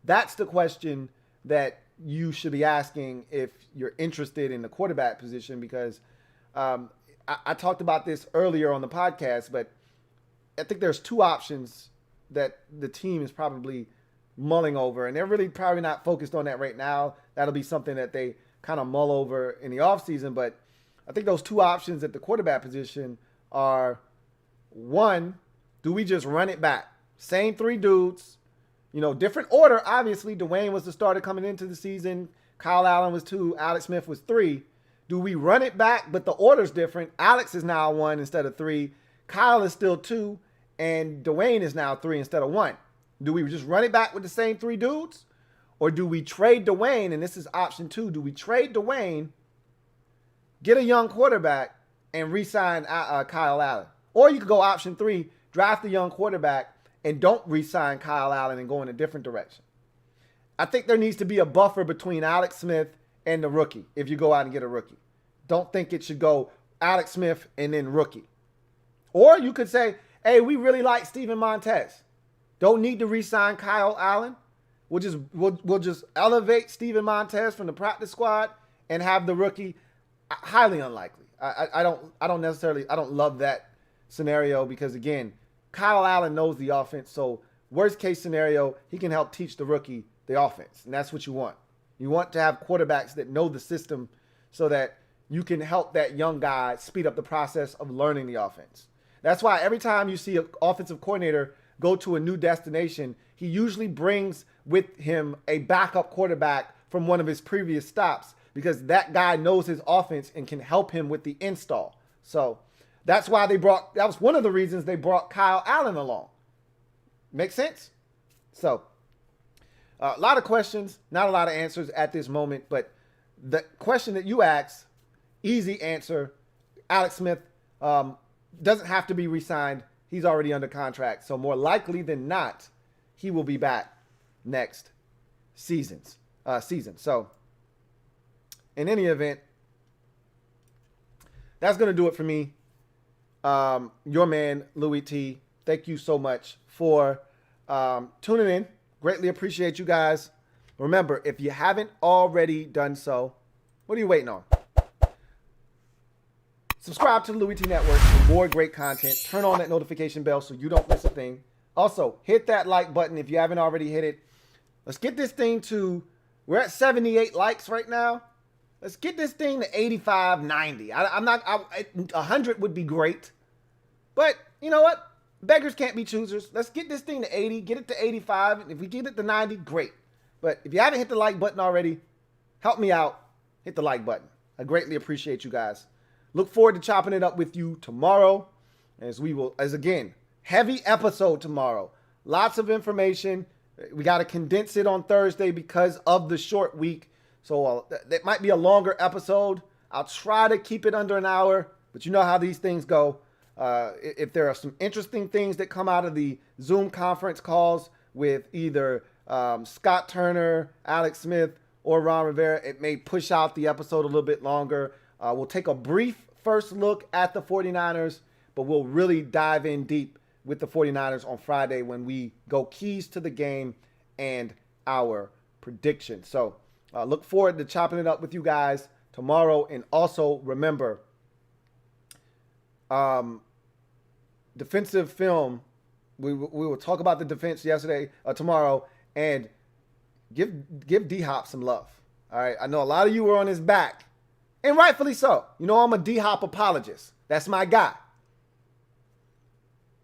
That's the question that you should be asking if you're interested in the quarterback position, because I talked about this earlier on the podcast, but I think there's two options that the team is probably mulling over, and they're really probably not focused on that right now. That'll be something that they kind of mull over in the offseason, but I think those two options at the quarterback position are, one, do we just run it back? Same three dudes, different order. Obviously, Dwayne was the starter coming into the season. Kyle Allen was 2. Alex Smith was 3. Do we run it back, but the order's different? Alex is now 1 instead of 3. Kyle is still 2, and Dwayne is now 3 instead of 1. Do we just run it back with the same 3 dudes? Or do we trade Dwayne, and this is option 2, do we trade Dwayne, get a young quarterback, and re-sign Kyle Allen? Or you could go option 3, draft a young quarterback, and don't re-sign Kyle Allen and go in a different direction. I think there needs to be a buffer between Alex Smith and the rookie if you go out and get a rookie. Don't think it should go Alex Smith and then rookie. Or you could say, hey, we really like Steven Montez. Don't need to re-sign Kyle Allen. We'll just elevate Steven Montez from the practice squad and have the rookie. Highly unlikely. I don't love that scenario because, again, Kyle Allen knows the offense. So worst case scenario, he can help teach the rookie the offense. And that's what you want. You want to have quarterbacks that know the system so that you can help that young guy speed up the process of learning the offense. That's why every time you see an offensive coordinator go to a new destination, he usually brings with him a backup quarterback from one of his previous stops because that guy knows his offense and can help him with the install. So that's why that was one of the reasons they brought Kyle Allen along. Make sense? So a lot of questions, not a lot of answers at this moment, but the question that you asked, easy answer. Alex Smith doesn't have to be re-signed. He's already under contract. So more likely than not, he will be back next season. So in any event, that's going to do it for me. Your man, Louie T. Thank you so much for tuning in. Greatly appreciate you guys. Remember, if you haven't already done so, what are you waiting on? Subscribe to the Louie T Network for more great content. Turn on that notification bell so you don't miss a thing. Also, hit that like button if you haven't already hit it. Let's get this thing to, we're at 78 likes right now. Let's get this thing to 85, 90. 100 would be great. But you know what? Beggars can't be choosers. Let's get this thing to 80, get it to 85. And if we get it to 90, great. But if you haven't hit the like button already, help me out. Hit the like button. I greatly appreciate you guys. Look forward to chopping it up with you tomorrow, as again, heavy episode tomorrow. Lots of information. We got to condense it on Thursday because of the short week. So that might be a longer episode. I'll try to keep it under an hour, but you know how these things go. If there are some interesting things that come out of the Zoom conference calls with either Scott Turner, Alex Smith, or Ron Rivera, it may push out the episode a little bit longer. We'll take a brief first look at the 49ers, but we'll really dive in deep with the 49ers on Friday when we go keys to the game and our predictions. So look forward to chopping it up with you guys tomorrow. And also remember, defensive film, we will talk about the defense tomorrow, and give D-Hop some love. All right, I know a lot of you were on his back, and rightfully so. You know, I'm a D-Hop apologist. That's my guy.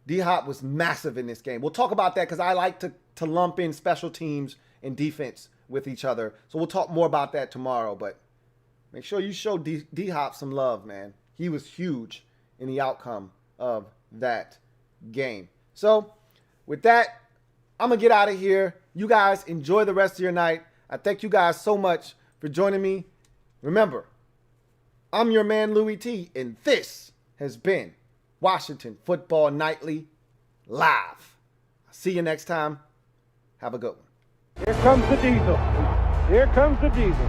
D-Hop was massive in this game. We'll talk about that because I like to lump in special teams and defense with each other. So we'll talk more about that tomorrow. But make sure you show D-Hop some love, man. He was huge in the outcome of that game. So with that, I'm going to get out of here. You guys enjoy the rest of your night. I thank you guys so much for joining me. Remember, I'm your man, Louie T, and this has been Washington Football Nightly Live. See you next time. Have a good one. Here comes the diesel. Here comes the diesel.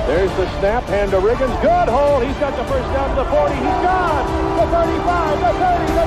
There's the snap. Hand to Riggins. Good hold. He's got the first down to the 40. He's gone. The 35, the 30, the